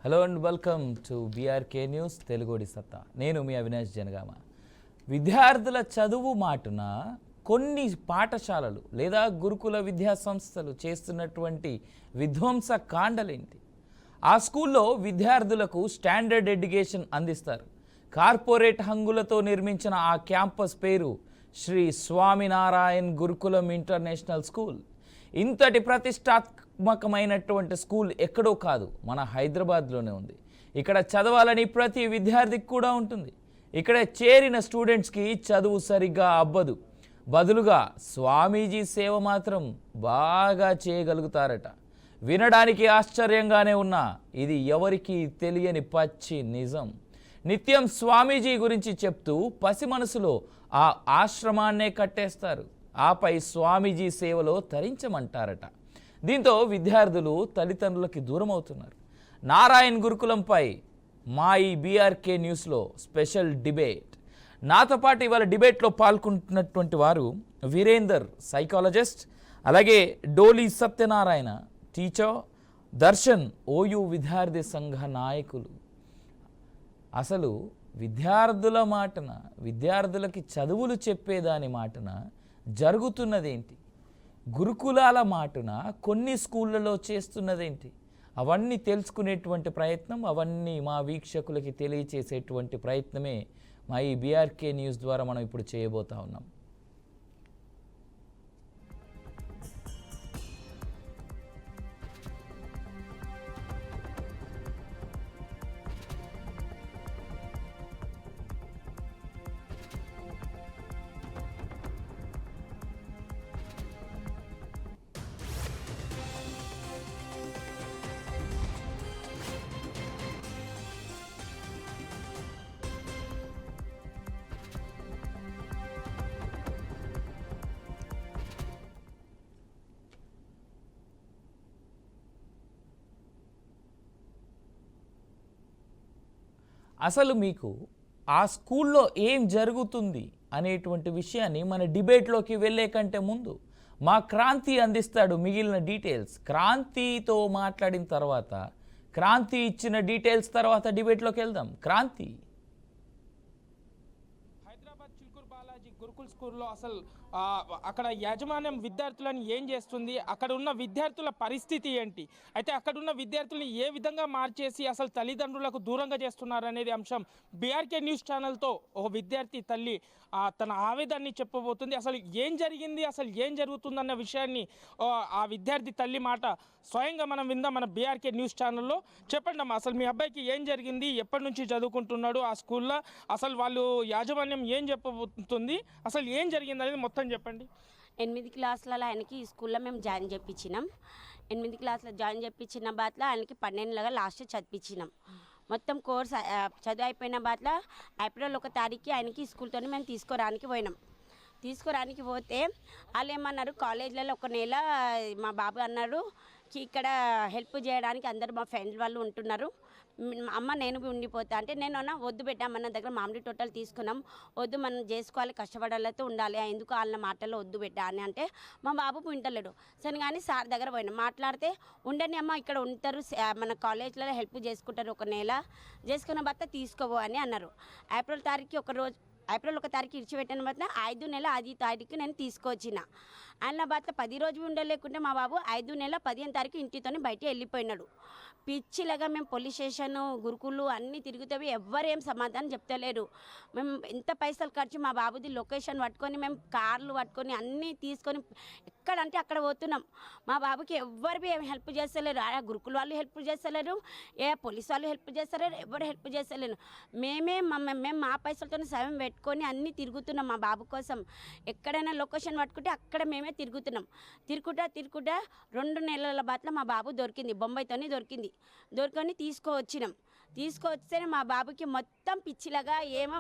Hello and welcome to BRK news తెలుగోడి సత్తా. నేను మీ అవినాష్ జనగామ. విద్యార్థుల చదువు మాటున కొన్ని పాఠశాలలు లేదా గురుకుల విద్యా సంస్థలు చేస్తున్నటువంటి విధ్వంస కాండలేంటి? ఆ స్కూల్లో విద్యార్థులకు స్టాండర్డ్ ఎడ్యుకేషన్ అందిస్తారు. కార్పొరేట్ హంగులతో నిర్మించిన ఆ క్యాంపస్ పేరు శ్రీ స్వామినారాయణ్ గురుకులం ఇంటర్నేషనల్ స్కూల్. ఇంతటి ప్రతిష్టాత్మకమైనటువంటి స్కూల్ ఎక్కడో కాదు, మన హైదరాబాద్లోనే ఉంది. ఇక్కడ చదవాలని ప్రతి విద్యార్థికి కూడా ఉంటుంది. ఇక్కడ చేరిన స్టూడెంట్స్కి చదువు సరిగ్గా అబ్బదు. బదులుగా స్వామీజీ సేవ మాత్రం బాగా చేయగలుగుతారట. వినడానికి ఆశ్చర్యంగానే ఉన్నా ఇది ఎవరికీ తెలియని పచ్చి నిజం. నిత్యం స్వామీజీ గురించి చెప్తూ పసి మనసులో ఆ ఆశ్రమాన్నే కట్టేస్తారు. ఆపై స్వామీజీ సేవలో తరించమంటారట. దీంతో విద్యార్థులు తల్లిదండ్రులకి దూరం అవుతున్నారు. నారాయణ్ గురుకులంపై మా ఈ బీఆర్కే న్యూస్లో స్పెషల్ డిబేట్. నాతో పాటు ఇవాళ డిబేట్లో పాల్గొంటున్నటువంటి వారు వీరేందర్ సైకాలజిస్ట్, అలాగే డోలీ సత్యనారాయణ టీచర్, దర్శన్ ఓయూ విద్యార్థి సంఘ నాయకులు. అసలు విద్యార్థుల మాటన, విద్యార్థులకి చదువులు చెప్పేదాని మాటన జరుగుతున్నదేంటి? గురుకులాల మాటున కొన్ని స్కూళ్ళలో చేస్తున్నదేంటి? అవన్నీ తెలుసుకునేటువంటి ప్రయత్నం, అవన్నీ మా వీక్షకులకి తెలియచేసేటువంటి ప్రయత్నమే మా ఈ బీఆర్కే న్యూస్ ద్వారా మనం ఇప్పుడు చేయబోతా ఉన్నాం. అసలు మీకు ఆ స్కూల్లో ఏం జరుగుతుంది అనేటువంటి విషయాన్ని మన డిబేట్లోకి వెళ్ళే కంటే ముందు మా క్రాంతి అందిస్తాడు మిగిలిన డీటెయిల్స్. క్రాంతితో మాట్లాడిన తర్వాత, క్రాంతి ఇచ్చిన డీటెయిల్స్ తర్వాత డిబేట్లోకి వెళ్దాం. క్రాంతి. హైదరాబాద్ చిల్కూరు బాలాజీ గురుకుల్ స్కూల్లో అసలు అక్కడ యాజమాన్యం విద్యార్థులను ఏం చేస్తుంది, అక్కడ ఉన్న విద్యార్థుల పరిస్థితి ఏంటి, అయితే అక్కడ ఉన్న విద్యార్థులను ఏ విధంగా మార్చేసి అసలు తల్లిదండ్రులకు దూరంగా చేస్తున్నారు అనేది అంశం బీఆర్కే న్యూస్ ఛానల్తో ఒక విద్యార్థి తల్లి తన ఆవేదనని చెప్పబోతుంది. అసలు ఏం జరిగింది, అసలు ఏం జరుగుతుందన్న విషయాన్ని ఆ విద్యార్థి తల్లి మాట స్వయంగా మనం విందాం మన బీఆర్కే న్యూస్ ఛానల్లో. చెప్పండి అమ్మా, అసలు మీ అబ్బాయికి ఏం జరిగింది, ఎప్పటి నుంచి చదువుకుంటున్నాడు ఆ స్కూల్లో, అసలు వాళ్ళు యాజమాన్యం ఏం చెప్పబోతుంది, అసలు ఏం జరిగింది అనేది మొత్తం చెప్పండి. 8 క్లాసులలో ఆయనకి ఈ స్కూల్లో మేము జాయిన్ చేయించినాం. 8 క్లాసులో జాయిన్ చేయించిన బాట్ల ఆయనకి 12 లాస్ట్ చదివించినాం. మొత్తం కోర్స్ చదువు అయిపోయిన బాట్ల ఏప్రిల్ 1 తారీఖుకి ఆయనకి స్కూల్తో మేము తీసుకురానికి పోయినాం. తీసుకురానికి పోతే వాళ్ళు ఏమన్నారు, కాలేజీలలో 1 నెల మా బాబు అన్నాడు ఇక్కడ హెల్ప్ చేయడానికి అందరు మా ఫ్రెండ్ వాళ్ళు ఉంటున్నారు, అమ్మ నేను ఉండిపోతా అంటే నేను అన్న వద్దు పెట్టా, మన దగ్గర మామిడి టోటల్ తీసుకున్నాం, వద్దు మనం చేసుకోవాలి, కష్టపడాలతో ఉండాలి, ఎందుకు వాళ్ళ మాటల్లో వద్దు పెట్టా అని అంటే మా బాబు వింటలేడు. సరే కానీ సార్ దగ్గర పోయినా మాట్లాడితే ఉండని అమ్మ ఇక్కడ ఉంటారు, మన కాలేజ్లలో హెల్ప్ చేసుకుంటారు, 1 నెల చేసుకున్న భర్త తీసుకోబో అని అన్నారు. ఏప్రిల్ 1 తారీఖు ఇడిచిపెట్టిన బట్ల 5 నెల 10 తారీఖు నేను తీసుకొచ్చిన. ఆయన బట్ల 10 రోజులు ఉండలేకుంటే మా బాబు 5 నెల 15 తారీఖు ఇంటితోనే బయట వెళ్ళిపోయినాడు. పిచ్చిలాగా మేము పోలీస్ స్టేషన్ గురుకులు అన్నీ తిరుగుతావి, ఎవ్వరేం సమాధానం చెప్తలేరు. మేము ఎంత పైసలు ఖర్చు, మా బాబుది లొకేషన్ పట్టుకొని మేము కార్లు పట్టుకొని అన్నీ తీసుకొని ఎక్కడంటే అక్కడ పోతున్నాం. మా బాబుకి ఎవ్వరు ఏం హెల్ప్ చేస్తలేరు, ఆ గురుకుల వాళ్ళు హెల్ప్ చేస్తలేరు, ఏ పోలీస్ వాళ్ళు హెల్ప్ చేస్తలేరు, ఎవరు హెల్ప్ చేస్తలేరు. మేము మా పైసలతో సగం పెట్టుకొని అన్నీ తిరుగుతున్నాం మా బాబు కోసం. ఎక్కడైనా లొకేషన్ పట్టుకుంటే అక్కడ మేమే తిరుగుతున్నాం. తిరుగుకుంటా 2 నెలల బాట్ల మా బాబు దొరికింది, బొంబాయితోనే దొరుకుని తీసుకొస్తే మా బాబుకి మొత్తం పిచ్చిలాగా ఏమో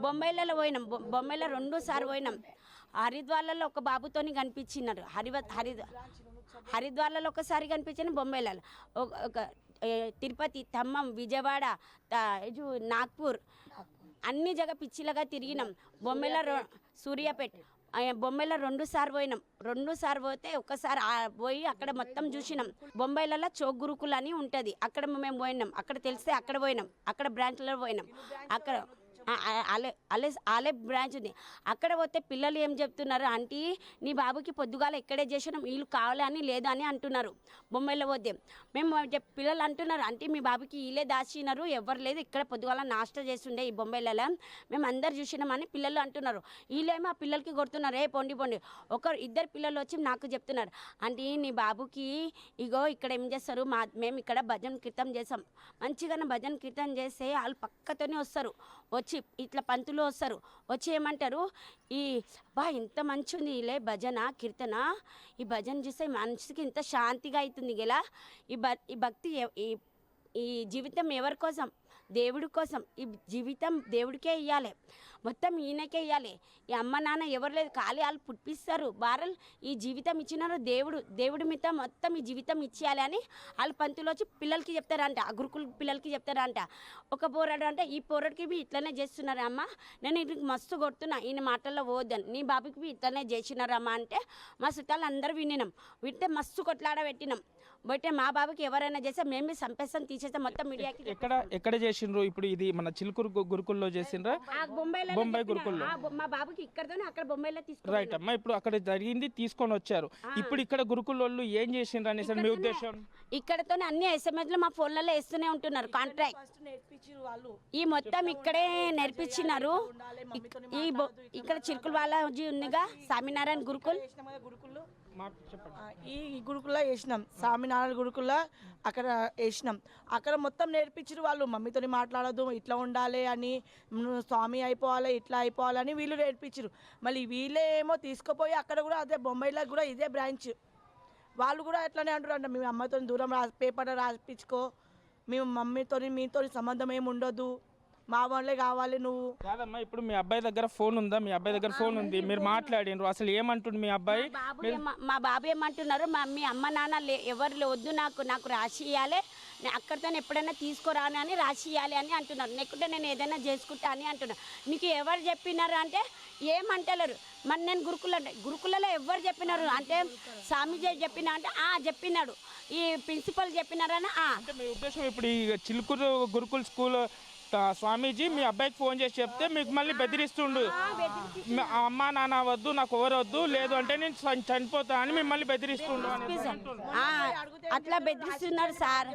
బొంబాయిలలో పోయినాం. బొంబాయిలో 2 సార్లు పోయినాం. హరిద్వార్లలో ఒక బాబుతోని కనిపించినారు, హరిద్వార్లలో ఒకసారి కనిపించిన, బొంబాయిలలో తిరుపతి, ఖమ్మం, విజయవాడ, నాగ్పూర్ అన్ని జగ పిచ్చిలాగా తిరిగినాం. బొంబాయిలో సూర్యాపేట బొంబాయిలో 2 సార్లు పోయినాం. 2 సార్లు పోతే ఒక్కసారి పోయి అక్కడ మొత్తం చూసినాం. బొంబాయిలలో చోక్ గురుకుల్ అని ఉంటుంది, అక్కడ మేము పోయినాం. అక్కడ తెలిస్తే అక్కడ పోయినాం, అక్కడ బ్రాంచ్లో పోయినాం. అక్కడ ఆలే బ్రాంచ్ ఉంది. అక్కడ పోతే పిల్లలు ఏం చెప్తున్నారు, ఆంటీ నీ బాబుకి పొద్దుగాల ఇక్కడే చేసినాం, వీళ్ళు కావాలని లేదా అని అంటున్నారు. బొంబాయిలో పోతే మేము పిల్లలు అంటున్నారు, ఆంటీ మీ బాబుకి వీళ్ళే దాచినారు, ఎవరు లేదు, ఇక్కడ పొద్దుగాల నాష్టా చేస్తుండే ఈ బొంబాయిలలో మేము అందరు చూసినామని పిల్లలు అంటున్నారు. వీళ్ళేమో ఆ పిల్లలకి కొడుతున్నారు, పొండి ఇద్దరు పిల్లలు వచ్చి నాకు చెప్తున్నారు, ఆంటీ నీ బాబుకి ఇగో ఇక్కడ ఏం చేస్తారు, మేము ఇక్కడ భజన కీర్తన చేసాం, మంచిగా భజన కీర్తన చేస్తే వాళ్ళు పక్కతోనే వస్తారు, వచ్చి ఇట్లా పంతులు వస్తారు, వచ్చి ఏమంటారు, ఈ ఇంత మంచి ఉంది ఇలా భజన కీర్తన, ఈ భజన చేస్తే మనసుకి ఇంత శాంతిగా అవుతుంది ఇలా. ఈ భక్తి ఈ జీవితం ఎవరి కోసం, దేవుడి కోసం. ఈ జీవితం దేవుడికే ఇవ్వాలి, మొత్తం ఈయనకే ఇవ్వాలి. ఈ అమ్మ నాన్న ఎవరు లేదు, ఖాళీ వాళ్ళు పుట్టిస్తారు బారలు, ఈ జీవితం ఇచ్చినారు దేవుడి మీద మొత్తం ఈ జీవితం ఇచ్చేయాలి అని వాళ్ళు పంతులు వచ్చి పిల్లలకి చెప్తారంట, ఆ గురుకుల పిల్లలకి చెప్తారంట. ఒక పోరాడు అంటే ఈ పోరాడికి ఇట్లనే చేస్తున్నారు అమ్మ, నేను ఇట్లా మస్తు కొడుతున్నా, ఈయన మాటల్లో పోవద్దని, నీ బాబుకి ఇట్లనే చేసినారమ్మా అంటే మా చుట్టాలు అందరూ వినినాం. వింటే మస్తు కొట్లాడ పెట్టినాం. బట్ మా బాబుకి ఎవరైనా చేస్తే మేము చంపేస్తాం, తీసేస్తాం మొత్తం మీడియాకి. ఎక్కడ చేసిండ్రు ఇప్పుడు? ఇది మన చిలుకూరు గురుకుల్లో చేసిండ్రా? బొంబాయి గురుకుల్లో. మా బాబుకి ఇక్కడతోనే అక్కడ బొంబాయిలో తీసుకు రైట్ అమ్మా. ఇప్పుడు అక్కడ జరిగింది తీసుకొని వచ్చారు, ఇప్పుడు ఇక్కడ గురుకుల్లో ఏం చేసిండ్రు అనేసి మీ ఉద్దేశం? ఇక్కడతోనే అన్ని SMS లో మా ఫోన్లలో వేస్తూనే ఉంటున్నారు కాంట్రాక్ట్. ఈ మొత్తం ఇక్కడే నేర్పించినారు. ఇక్కడ చిలుకుల బాలాజీ ఉందిగా స్వామినారాయణ గురుకుల్, ఈ గురుకుల్లో వేసినాం, స్వామినారాయణ గురుకుల్లో అక్కడ వేసినాం. అక్కడ మొత్తం నేర్పించారు వాళ్ళు, మమ్మీతో మాట్లాడదు, ఇట్లా ఉండాలి అని, స్వామి అయిపోవాలి, ఇట్లా అయిపోవాలని వీళ్ళు నేర్పించారు. మళ్ళీ వీళ్ళే ఏమో తీసుకుపోయి అక్కడ కూడా అదే బొంబాయిలో కూడా ఇదే బ్రాంచ్, వాళ్ళు కూడా ఎట్లానే అంటారు, మీ అమ్మతో దూరం పేపర్ రాసిపించుకో, మేము మీతో సంబంధం ఏమి ఉండదు, మా వాళ్ళే కావాలి నువ్వు. కాదమ్మా, ఇప్పుడు మీ అబ్బాయి దగ్గర ఫోన్ ఉందా? మీ అబ్బాయి దగ్గర ఫోన్ ఉంది, మీరు మాట్లాడినరు, అసలు ఏమంటుంది మీ అబ్బాయి? మా బాబు ఏమంటున్నారు, మీ అమ్మ నాన్న ఎవరు వద్దు, నాకు రాసి ఇవ్వాలి, అక్కడితో ఎప్పుడైనా తీసుకురాను అని రాసి ఇవ్వాలి అని అంటున్నారు. లేకుంటే నేను ఏదైనా చేసుకుంటా అని అంటున్నాను. నీకు ఎవరు చెప్పినారు అంటే ఏమంటలేరు. మరి నేను గురుకులలో ఎవరు చెప్పినారు అంటే స్వామీజీ చెప్పినా అంటే చెప్పినాడు, ఈ ప్రిన్సిపల్ చెప్పినారని. అంటే మీ ఉద్దేశం ఇప్పుడు ఈ చిలుకూరు గురుకుల్ స్కూల్ స్వామీజీ మీ అబ్బాయికి ఫోన్ చేసి చెప్తే మీకు మళ్ళీ బెదిరిస్తుండు, అమ్మ నాన్న వద్దు, నాకు ఎవరు వద్దు, లేదు అంటే నేను చనిపోతా అని మిమ్మల్ని బెదిరిస్తుండు. అట్లా బెదిరిస్తున్నారు సార్,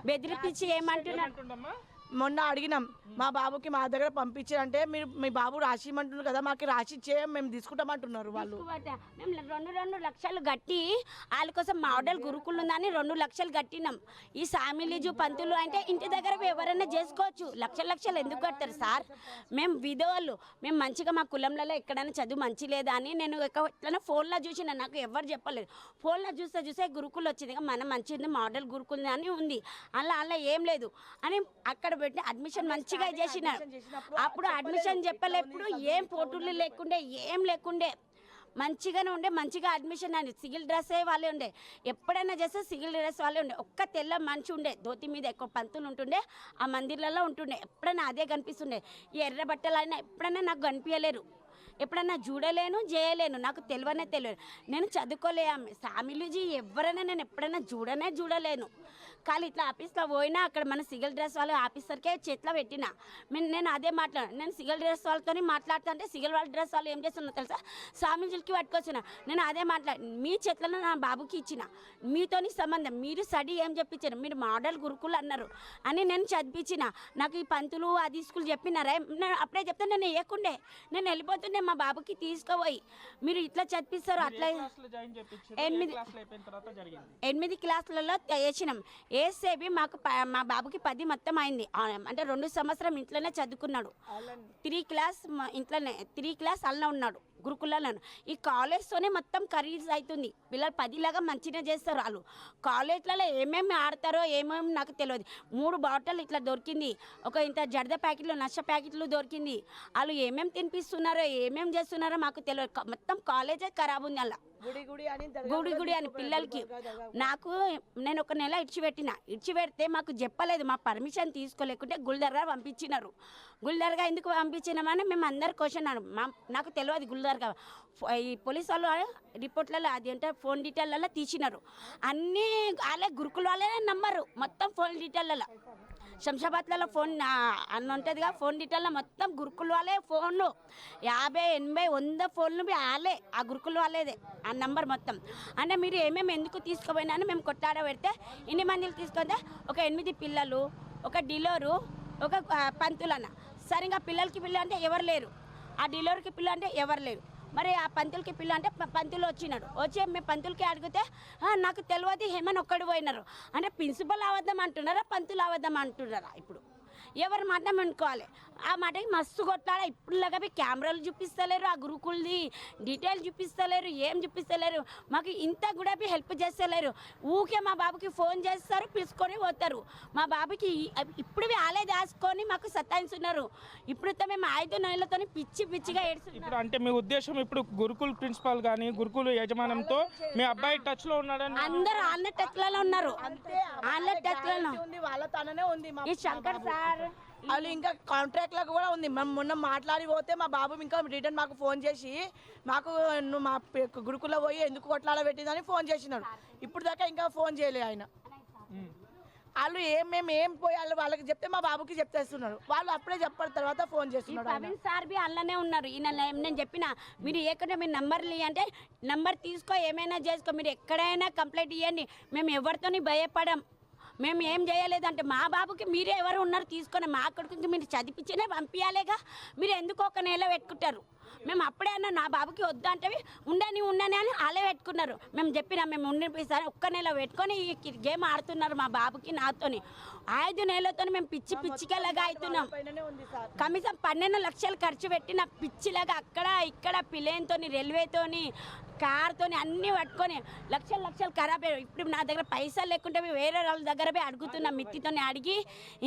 బెదిరిపించి ఏమంటున్నాడు. మొన్న అడిగినాం, మా బాబుకి మా దగ్గర పంపించారంటే మీరు మీ బాబు రాసి ఇమ్మంటున్నారు కదా, మాకు రాసి ఇచ్చే మేము తీసుకుంటామంటున్నారు వాళ్ళు. మేము 2 లక్షలు కట్టి వాళ్ళ కోసం మోడల్ గురుకులు ఉందని 2 లక్షలు కట్టినాం. ఈ సామిలీజు పంతులు అంటే ఇంటి దగ్గర ఎవరైనా చేసుకోవచ్చు, లక్షలు ఎందుకు కడతారు సార్? మేము విధవాళ్ళు, మేము మంచిగా మా కులంలో ఎక్కడైనా చదువు మంచి లేదా అని నేను ఎట్లైనా ఫోన్లో చూసిన, నాకు ఎవరు చెప్పలేదు. ఫోన్లో చూస్తే గురుకులు వచ్చింది, మన మంచిది మోడల్ గురుకులు అని ఉంది, అలా ఏం లేదు అని అక్కడ పెట్టి అడ్మిషన్ మంచిగా చేసినారు. అప్పుడు అడ్మిషన్ చెప్పలేప్పుడు ఏం పోటీలు లేకుండే, ఏం లేకుండే, మంచిగానే ఉండే, మంచిగా అడ్మిషన్ అని సిగిల్ డ్రెస్సే వాళ్ళే ఉండే, ఎప్పుడైనా చేస్తే సిగిల్ డ్రెస్ వాళ్ళే ఉండే. ఒక్క తెల్ల మనిషి ఉండే, ధోతి మీద ఎక్కువ పంతులు ఉంటుండే, ఆ మందిర్లలో ఉంటుండే, ఎప్పుడైనా అదే కనిపిస్తుండే. ఈ ఎర్ర బట్టలు అయినా ఎప్పుడైనా నాకు కనిపించలేరు, ఎప్పుడన్నా చూడలేను, చేయలేను, నాకు తెలియదు. నేను చదువుకోలే, సామిలీజీ ఎవరైనా నేను ఎప్పుడైనా చూడలేను. కానీ ఇట్లా ఆఫీస్లో పోయినా అక్కడ మన సిగిల్ డ్రెస్ వాళ్ళ ఆఫీసర్కే చేతిలో పెట్టినా, నేను అదే నేను సిగిల్ డ్రెస్ వాళ్ళతో మాట్లాడుతా అంటే సిగిల్ వాళ్ళ డ్రెస్ వాళ్ళు ఏం చేస్తున్నా తెలుసా, స్వామీజీలకి పట్టుకొచ్చిన, నేను అదే మీ చేతులను నా బాబుకి ఇచ్చిన, మీతోని సంబంధం, మీరు స్టడీ ఏం చెప్పించారు, మీరు మోడల్ గురుకులు అన్నారు అని నేను చదివించిన. నాకు ఈ పంతులు అది స్కూల్ చెప్పినారా, నేను అప్పుడే చెప్తే నేను వేయకుండే, నేను వెళ్ళిపోతుండే మా బాబుకి తీసుకుపోయి, మీరు ఇట్లా చదివిస్తారు. అట్లా 8 క్లాసులలో వేసినాం. వేసేవి మా బాబుకి 10 మొత్తం అయింది, అంటే 2 సంవత్సరం ఇంట్లోనే చదువుకున్నాడు. 3 క్లాస్ ఇంట్లోనే, 3 క్లాస్ అలా ఉన్నాడు గురుకులలో. ఈ కాలేజ్తోనే మొత్తం ఖరీదు అవుతుంది. పిల్లలు 10 లాగా మంచిగా చేస్తారు. వాళ్ళు కాలేజ్లలో ఏమేమి ఆడతారో ఏమేమి నాకు తెలియదు. 3 బాటిల్ ఇట్లా దొరికింది, ఒక ఇంత జడద ప్యాకెట్లు, నష్ట ప్యాకెట్లు దొరికింది. వాళ్ళు ఏమేమి తినిపిస్తున్నారో ఏమేమి చేస్తున్నారో మాకు తెలియదు. మొత్తం కాలేజే ఖరాబ్ ఉంది అలా. గుడి అని పిల్లలకి నాకు నేను ఒక నెల ఇడిచిపెడితే మాకు చెప్పలేదు, మా పర్మిషన్ తీసుకోలేకుంటే గుల్దర్గా పంపించినారు. గుల్దర్గా ఎందుకు పంపించినామని మేము అందరు క్వశ్చన్ నాకు తెలియదు. గుల్దర్గా ఈ పోలీసు వాళ్ళు రిపోర్ట్లలో అది అంటే ఫోన్ డీటెయిల్లో తీసినారు. అన్నీ వాళ్ళే గురుకుల వాళ్ళే నంబరు మొత్తం ఫోన్ డీటెయిల్లో. శంషాబాద్లలో ఫోన్ అన్న ఉంటుందిగా, ఫోన్ డీటెయిల్లో మొత్తం గురుకుల వాళ్ళే ఫోన్లు 50, 80, 100 ఫోన్లు వాళ్ళే, ఆ గురుకుల వాళ్ళేదే ఆ నంబర్ మొత్తం. అంటే మీరు ఏమేమి ఎందుకు తీసుకుపోయినా అని మేము కొట్లాడ పెడితే ఇన్ని మందిని తీసుకుంటే ఒక 8 పిల్లలు, ఒక డీలరు, ఒక పంతులన్న. సరిగా పిల్లలు అంటే ఎవరు లేరు, ఆ డీలర్కి పిల్ల అంటే ఎవరు లేరు. మరి ఆ పంతులకి పిల్ల అంటే పంతులు వచ్చి మేము పంతులకి అడిగితే నాకు తెలియదు హేమన్ ఒక్కడు పోయినారు అంటే ప్రిన్సిపల్ అవద్దాం అంటున్నారా, పంతులు అవద్దాం అంటున్నారా? ఇప్పుడు ఎవరి మాట అనుకోవాలి. ఆ మాటకి మస్తు కొట్లాడ. ఇప్పుడులాగా కెమెరాలు చూపిస్తలేరు, ఆ గురుకులది డీటెయిల్ చూపిస్తలేరు, ఏం చూపిస్తలేరు. మాకు ఇంత కూడా హెల్ప్ చేస్తలేరు. ఊకే మా బాబుకి ఫోన్ చేస్తారు, పిలుచుకొని పోతారు. మా బాబుకి ఇప్పుడు ఆలే దాచుకొని మాకు సతాయిస్తున్నారు. ఇప్పుడు మేము 5 నెలలతో పిచ్చిగా ఏడుస్తున్నారు. ఇప్పుడు అంటే మీ ఉద్దేశం ఇప్పుడు గురుకుల్ ప్రిన్సిపాల్ కానీ గురుకుల యజమానంతో మీ అబ్బాయి టచ్ లో ఉన్నాడని? అందరూ ఆన్లైన్ టచ్ లో ఉన్నారు. ఆన్లైన్ టచ్ లో వాళ్ళ తననే ఉంది. ఈ శంకర్ సార్ వాళ్ళు ఇంకా కాంట్రాక్ట్ లకు కూడా ఉంది. మేము మొన్న మాట్లాడి పోతే మా బాబు ఇంకా రిటర్న్ మాకు ఫోన్ చేసి మాకు నువ్వు మా గురుకుల్లో పోయి ఎందుకు కొట్లాడ పెట్టిందని ఫోన్ చేసినాడు. ఇప్పుడు దాకా ఇంకా ఫోన్ చేయలేదు ఆయన. వాళ్ళు మేము ఏం పోయి వాళ్ళకి చెప్తే మా బాబుకి చెప్తేస్తున్నారు. వాళ్ళు అప్పుడే చెప్పిన తర్వాత ఫోన్ చేస్తున్నారు. ప్రవీణ్ సార్ బి అందులోనే ఉన్నారు. ఈయన నేను చెప్పిన మీరు ఎక్కడ మీ నంబర్లు ఇవ్వంటే నంబర్ తీసుకో, ఏమైనా చేసుకో, మీరు ఎక్కడైనా కంప్లైంట్ ఇవ్వండి, మేము ఎవరితోని భయపడం, మేము ఏం చేయలేదంటే మా బాబుకి మీరే ఎవరు ఉన్నారు తీసుకొని మా కొడుకుకి మీరు చదివించినే పంపించాలేగా, మీరు ఎందుకు ఒక నెల పెట్టుకుంటారు? మేము అప్పుడే అన్నా నా బాబుకి వద్దు అంటే ఉండని అని వాళ్ళే పెట్టుకున్నారు. మేము చెప్పినా మేము ఉండిపిస్తాను, ఒక్క నెల పెట్టుకొని ఈ గేమ్ ఆడుతున్నారు మా బాబుకి నాతోని. 5 నెలలతో మేము పిచ్చిలాగా అవుతున్నాం. కనీసం 12 లక్షలు ఖర్చు పెట్టిన పిచ్చిలాగా అక్కడ ఇక్కడ ప్లేన్తోని, రైల్వేతోని, కార్తోని అన్నీ పట్టుకొని లక్షలు ఖరాబ్ అయ్యాయి. ఇప్పుడు నా దగ్గర పైసలు లేకుంటే వేరే వాళ్ళ దగ్గర పోయి అడుగుతున్నా, మిత్తితోని అడిగి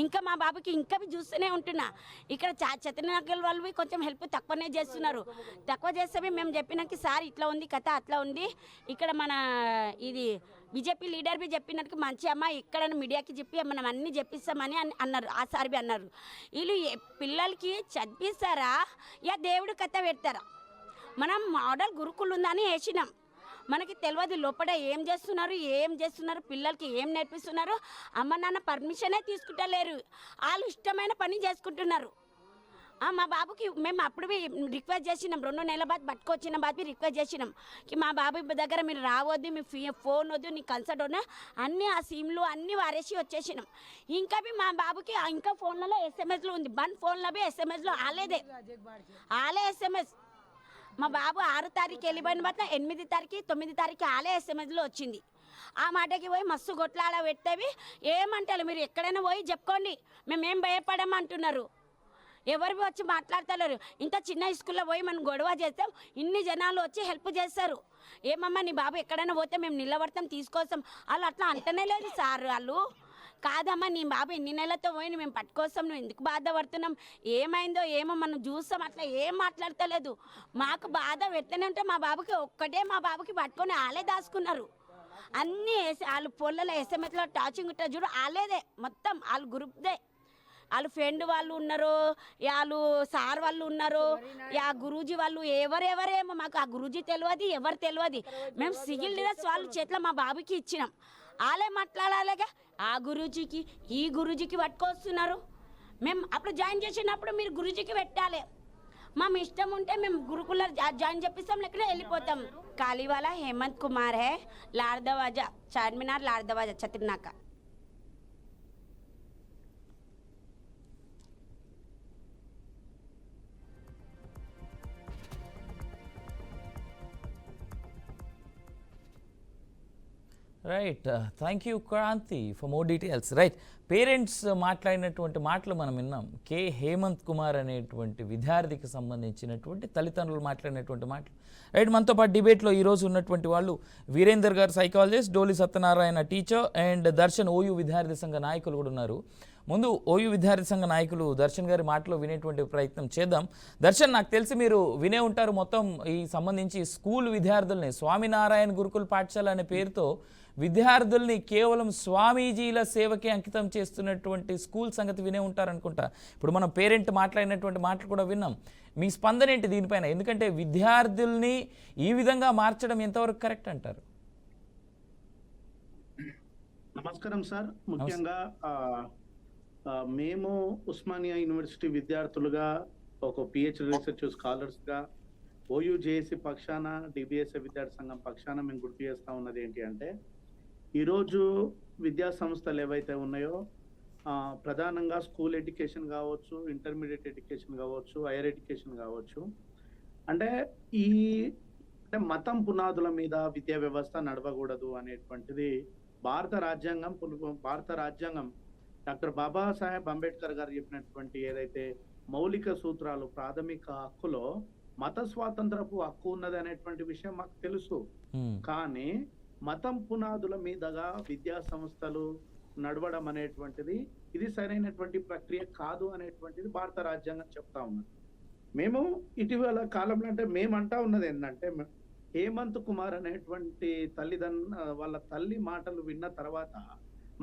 ఇంకా మా బాబుకి ఇంకా చూస్తూనే ఉంటున్నా. ఇక్కడ చతనగర్ వాళ్ళు కొంచెం హెల్ప్ తక్కువనే చేస్తున్నారు. తక్కువ చేస్తే మేము చెప్పినాక సార్ ఇట్లా ఉంది కథ, అట్లా ఉంది, ఇక్కడ మన ఇది బీజేపీ లీడర్ బి చెప్పినట్టు మంచి అమ్మ ఇక్కడ మీడియాకి చెప్పి మనం అన్నీ చెప్పిస్తామని అన్నారు. ఆ సార్ బి అన్నారు. వీళ్ళు పిల్లలకి చదివిస్తారా యా దేవుడు కథ పెడతారా? మనం మోడల్ గురుకులు ఉందని వేసినాం, మనకి తెలియదు లోపల ఏం చేస్తున్నారు, పిల్లలకి ఏం నేర్పిస్తున్నారు. అమ్మ నాన్న పర్మిషనే తీసుకుంటలేరు, వాళ్ళు ఇష్టమైన పని చేసుకుంటున్నారు. మా బాబుకి మేము అప్పుడు రిక్వెస్ట్ చేసినాం, 2 నెలల బాద్ పట్టుకొచ్చిన బాద్ రిక్వెస్ట్ చేసినాం మా బాబు దగ్గర మీరు రావద్దు, మీ ఫోన్ వద్దు, నీ కన్సల్ట్ వద్దు అన్నీ ఆ సిమ్లు అన్నీ వారేసి వచ్చేసినాం. ఇంకా మా బాబుకి ఇంకా ఫోన్లలో ఎస్ఎంఎస్లు ఉంది. 1 ఫోన్లో ఎస్ఎంఎస్లో ఆలేదే, ఆలే ఎస్ఎంఎస్. మా బాబు 6 తారీఖు వెళ్ళిపోయిన బట్ 8 తారీఖు 9 తారీఖు ఆలే ఎస్ఎంఎస్లో వచ్చింది. ఆ మాటకి పోయి మస్తు గొట్లాడ పెట్టేవి. ఏమంటారు మీరు ఎక్కడైనా పోయి చెప్పుకోండి, మేమేం భయపడమంటున్నారు. ఎవరు వచ్చి మాట్లాడతలేరు. ఇంత చిన్న స్కూల్లో పోయి మనం గొడవ చేస్తే ఇన్ని జనాలు వచ్చి హెల్ప్ చేస్తారు. ఏమమ్మా నీ బాబు ఎక్కడైనా పోతే మేము నిలబడతాం తీసుకొస్తాం, వాళ్ళు అట్లా అంటనే లేదు సార్. వాళ్ళు కాదమ్మా నీ బాబు ఎన్ని నెలలతో పోయి మేము పట్టుకొస్తాం, నువ్వు ఎందుకు బాధపడుతున్నాం, ఏమైందో ఏమో మనం చూస్తాం, అట్లా ఏం మాట్లాడతలేదు. మాకు బాధ పెట్టనే ఉంటే మా బాబుకి పట్టుకొని వాళ్ళే దాచుకున్నారు. అన్నీ వాళ్ళు పొలలో ఎస్ఎంఎస్లో టాచింగ్ ఉంటుంది చూడు, వాళ్ళేదే మొత్తం, వాళ్ళ గ్రూప్దే. వాళ్ళు ఫ్రెండ్ వాళ్ళు ఉన్నారు, వాళ్ళు సార్ వాళ్ళు ఉన్నారు, ఆ గురూజీ వాళ్ళు ఎవరెవరేమో మాకు ఆ గురూజీ తెలియదు, ఎవరు తెలియదు. మేము సిగిల్ లీడర్స్ వాళ్ళ చేతిలో మా బాబుకి ఇచ్చినాం. వాళ్ళే మాట్లాడాలిగా ఆ గురూజీకి ఈ గురూజీకి పట్టుకొస్తున్నారు. మేము అప్పుడు జాయిన్ చేసినప్పుడు మీరు గురూజీకి పెట్టాలి, మేము ఇష్టం ఉంటే మేము గురుకుల జాయిన్ చేపిస్తాం, లేకపోతే వెళ్ళిపోతాం. కాళీవాలా హేమంత్ కుమార్ హే, లాల్ దర్వాజా, Charminar, Lal Darwaza, Chatrinaka. Right, thank you Kranthi for more details. Right, parents మాట్లాడినటువంటి మాటలు మనం విన్నాం. కే హేమంత్ కుమార్ అనేటువంటి విద్యార్థికి సంబంధించినటువంటి తల్లిదండ్రులు మాట్లాడినటువంటి మాటలు. రైట్, మనతో పాటు డిబేట్లో ఈరోజు ఉన్నటువంటి వాళ్ళు వీరేందర్ గారు psychologist, Doli Satyanarayana teacher and Darshan OU విద్యార్థి సంఘ నాయకులు కూడా ఉన్నారు. ముందు ఓయూ విద్యార్థి సంఘ నాయకులు దర్శన్ గారి మాటలో వినేటువంటి ప్రయత్నం చేద్దాం. దర్శన్, నాకు తెలిసి మీరు వినే ఉంటారు మొత్తం ఈ సంబంధించి స్కూల్ విద్యార్థుల్ని స్వామినారాయణ గురుకుల పాఠశాల అనే పేరుతో విద్యార్థుల్ని కేవలం స్వామీజీల సేవకే అంకితం చేస్తున్నటువంటి స్కూల్ సంగతి వినే ఉంటారనుకుంటా. ఇప్పుడు మనం పేరెంట్ మాట్లాడినటువంటి మాటలు కూడా విన్నాం. మీ స్పందన ఏంటి దీనిపైన? ఎందుకంటే విద్యార్థుల్ని ఈ విధంగా మార్చడం ఎంతవరకు కరెక్ట్ అంటారు? నమస్కారం సార్. ముఖ్యంగా మేము ఉస్మానియా యూనివర్సిటీ విద్యార్థులుగా, ఒక పిహెచ్డి రీసెర్చ్ స్కాలర్స్ గా, ఓయూ జేఏసీ పక్షాన, డిబిఎస్ఏ విద్యార్థి సంఘం పక్షాన మేము గుర్తు చేస్తా ఉన్నది ఏంటి అంటే, ఈరోజు విద్యా సంస్థలు ఏవైతే ఉన్నాయో ప్రధానంగా స్కూల్ ఎడ్యుకేషన్ కావచ్చు, ఇంటర్మీడియట్ ఎడ్యుకేషన్ కావచ్చు, హైయర్ ఎడ్యుకేషన్ కావచ్చు, అంటే మతం పునాదుల మీద విద్యా వ్యవస్థ నడవకూడదు అనేటువంటిది భారత రాజ్యాంగం డాక్టర్ బాబాసాహెబ్ అంబేద్కర్ గారు చెప్పినటువంటి ఏదైతే మౌలిక సూత్రాలు, ప్రాథమిక హక్కులో మత స్వాతంత్రపు హక్కు ఉన్నది అనేటువంటి విషయం మాకు తెలుసు. కానీ మతం పునాదుల మీదగా విద్యా సంస్థలు నడవడం అనేటువంటిది ఇది సరైనటువంటి ప్రక్రియ కాదు అనేటువంటిది భారత రాజ్యాంగం చెప్తా ఉన్నది. మేము ఇటీవల కాలంలో అంటే మేము అంటా ఉన్నది ఏంటంటే, హేమంత్ కుమార్ అనేటువంటి వాళ్ళ తల్లి మాటలు విన్న తర్వాత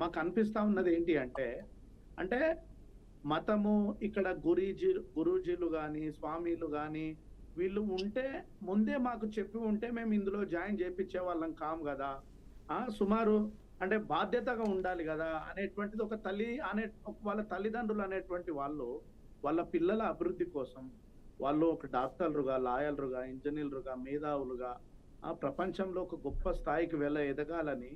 మాకు అనిపిస్తా ఉన్నది ఏంటి అంటే మతము ఇక్కడ గురూజీలు కానీ స్వామీలు కానీ వీళ్ళు ఉంటే ముందే మాకు చెప్పి ఉంటే మేము ఇందులో జాయిన్ చేయించే వాళ్ళం కాము కదా, సుమారు అంటే బాధ్యతగా ఉండాలి కదా అనేటువంటిది ఒక వాళ్ళ తల్లిదండ్రులు అనేటువంటి వాళ్ళు వాళ్ళ పిల్లల అభివృద్ధి కోసం వాళ్ళు ఒక డాక్టర్లుగా, లాయర్లుగా, ఇంజనీర్లుగా, మేధావులుగా ప్రపంచంలో ఒక గొప్ప స్థాయికి ఎదగాలని,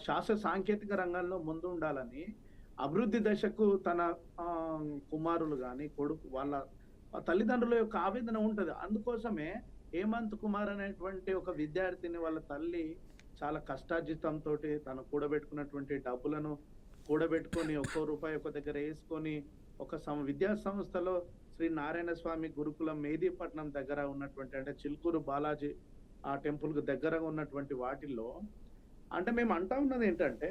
శాస్త్ర సాంకేతిక రంగంలో ముందు ఉండాలని, అభివృద్ధి దశకు తన కుమారులు కానీ కొడుకు వాళ్ళ తల్లిదండ్రుల యొక్క ఆవేదన ఉంటది. అందుకోసమే హేమంత్ కుమార్ అనేటువంటి ఒక విద్యార్థిని వాళ్ళ తల్లి చాలా కష్టార్జితంతో తను కూడబెట్టుకున్నటువంటి డబ్బులను కూడబెట్టుకొని ఒక్కో రూపాయి ఒక దగ్గర వేసుకొని ఒక విద్యా సంస్థలో శ్రీ నారాయణ స్వామి గురుకులం మేదీపట్నం దగ్గర ఉన్నటువంటి, అంటే చిలుకూరు బాలాజీ ఆ టెంపుల్ కు దగ్గర ఉన్నటువంటి వాటిల్లో, అంటే మేము అంటా ఉన్నది ఏంటంటే,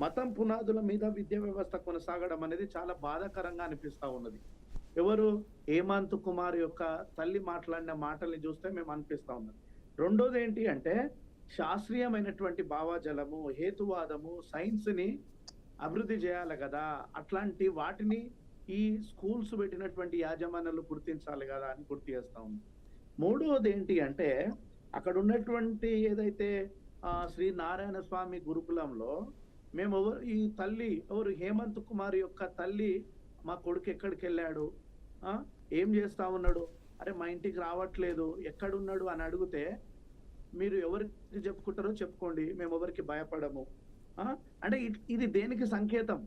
మతం పునాదుల మీద విద్యా వ్యవస్థ కొనసాగడం అనేది చాలా బాధాకరంగా అనిపిస్తా ఉన్నది. ఎవరు హేమంత్ కుమార్ యొక్క తల్లి మాట్లాడిన మాటల్ని చూస్తే మేము అనిపిస్తా ఉన్నది. రెండోది ఏంటి అంటే, శాస్త్రీయమైనటువంటి భావజాలము, హేతువాదము, సైన్స్ ని అభివృద్ధి చేయాలి కదా, అట్లాంటి వాటిని ఈ స్కూల్స్ పెట్టినటువంటి యాజమాన్యాలు గుర్తించాలి కదా అని గుర్తు చేస్తా ఉంది. మూడవది ఏంటి అంటే, అక్కడ ఉన్నటువంటి ఏదైతే శ్రీ నారాయణ స్వామి గురుకులంలో మేము ఈ తల్లి హేమంత్ కుమార్ యొక్క తల్లి, మా కొడుకు ఎక్కడికి వెళ్ళాడు, ఏం చేస్తా ఉన్నాడు, అరే మా ఇంటికి రావట్లేదు, ఎక్కడున్నాడు అని అడిగితే, మీరు ఎవరికి చెప్పుకుంటారో చెప్పుకోండి, మేము ఎవరికి భయపడము. అంటే ఇది దేనికి సంకేతం?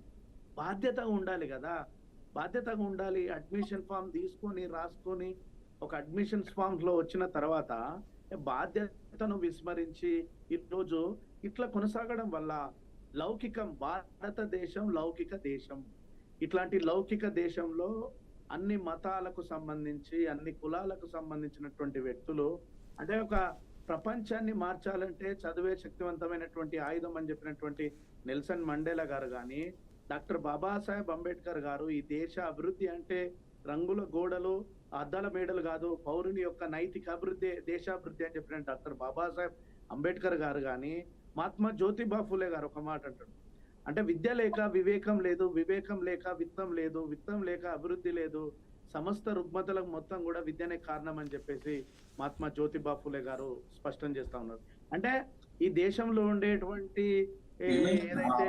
బాధ్యతగా ఉండాలి కదా, బాధ్యతగా ఉండాలి. అడ్మిషన్ ఫామ్ తీసుకొని రాసుకొని ఒక అడ్మిషన్ ఫామ్ లో వచ్చిన తర్వాత బాధ్యతను విస్మరించి ఈరోజు ఇట్లా కొనసాగడం వల్ల భారతదేశం లౌకిక దేశం. ఇట్లాంటి లౌకిక దేశంలో అన్ని మతాలకు సంబంధించి, అన్ని కులాలకు సంబంధించినటువంటి వ్యక్తులు, అంటే ఒక ప్రపంచాన్ని మార్చాలంటే చదివే శక్తివంతమైనటువంటి ఆయుధం అని చెప్పినటువంటి నెల్సన్ మండేలా గారు కానీ, డాక్టర్ బాబాసాహెబ్ అంబేద్కర్ గారు ఈ దేశ అభివృద్ధి అంటే రంగుల గోడలు, అద్దాల మేడలు కాదు, పౌరుని యొక్క నైతిక అభివృద్ధి దేశాభివృద్ధి అని చెప్పిన డాక్టర్ బాబాసాహెబ్ అంబేద్కర్ గారు కానీ, మహాత్మా జ్యోతిబా ఫులే గారు ఒక మాట అంటాడు, అంటే విద్య లేక వివేకం లేదు, వివేకం లేక విత్తం లేదు, విత్తం లేక అభివృద్ధి లేదు, సమస్త రుగ్మతలకు మొత్తం కూడా విద్యనే కారణం అని చెప్పేసి మహాత్మా జ్యోతిబా ఫులే గారు స్పష్టం చేస్తా ఉన్నారు. అంటే ఈ దేశంలో ఉండేటువంటి ఏదైతే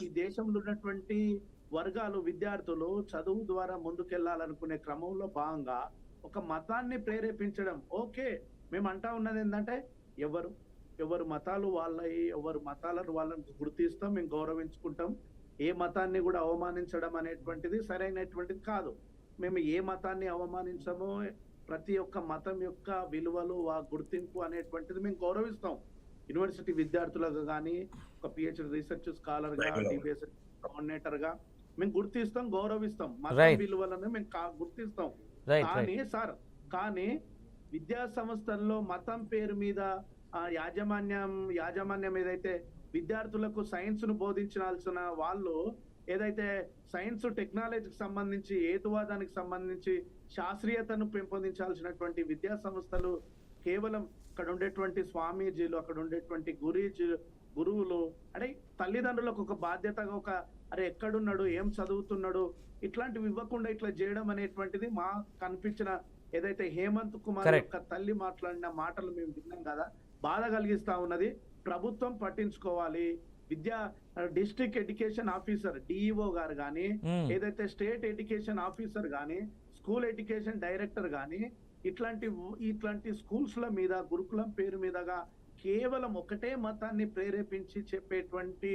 ఈ దేశంలో ఉన్నటువంటి వర్గాలు, విద్యార్థులు చదువు ద్వారా ముందుకెళ్లాలనుకునే క్రమంలో భాగంగా ఒక మతాన్ని ప్రేరేపించడం. ఓకే, మేము అంటా ఉన్నది ఏంటంటే, ఎవరు మతాలు వాళ్ళవి, ఎవరు మతాలను వాళ్ళని గుర్తిస్తాం, మేము గౌరవించుకుంటాం. ఏ మతాన్ని కూడా అవమానించడం అనేటువంటిది సరైనటువంటిది కాదు. మేము ఏ మతాన్ని అవమానించమో, ప్రతి ఒక్క మతం యొక్క విలువలు, ఆ గుర్తింపు అనేటువంటిది మేము గౌరవిస్తాం. యూనివర్సిటీ విద్యార్థులుగా కానీ, ఒక పిహెచ్డి రీసెర్చ్ స్కాలర్ గా, డిబిఎస్ కోఆర్డినేటర్ గా మేము గుర్తిస్తాం, గౌరవిస్తాం. మతం విలువలను మేము గుర్తిస్తాం. కానీ విద్యా సంస్థల్లో మతం పేరు మీద యాజమాన్యం ఏదైతే విద్యార్థులకు సైన్స్ ను బోధించాల్సిన వాళ్ళు ఏదైతే సైన్స్ టెక్నాలజీకి సంబంధించి హేతువాదానికి సంబంధించి శాస్త్రీయతను పెంపొందించాల్సినటువంటి విద్యా సంస్థలు కేవలం అక్కడ ఉండేటువంటి స్వామీజీలు, అక్కడ ఉండేటువంటి గురువులు అంటే తల్లిదండ్రులకు ఒక బాధ్యతగా ఒక అరే ఎక్కడున్నాడు, ఏం చదువుతున్నాడు, ఇట్లాంటివి ఇవ్వకుండా ఇట్లా చేయడం అనేటువంటిది మా కనిపించిన ఏదైతే హేమంత్ కుమార్ Correct. యొక్క తల్లి మాట్లాడిన మాటలు మేము విన్నాం కదా, బాధ కలిగిస్తా ఉన్నది. ప్రభుత్వం పట్టించుకోవాలి. డిస్ట్రిక్ట్ ఎడ్యుకేషన్ ఆఫీసర్ డిఈఓ గారు కానీ, ఏదైతే స్టేట్ ఎడ్యుకేషన్ ఆఫీసర్ కానీ, స్కూల్ ఎడ్యుకేషన్ డైరెక్టర్ కానీ ఇట్లాంటి స్కూల్స్ ల మీద గురుకులం పేరు మీదగా కేవలం ఒకటే మతాన్ని ప్రేరేపించి చెప్పేటువంటి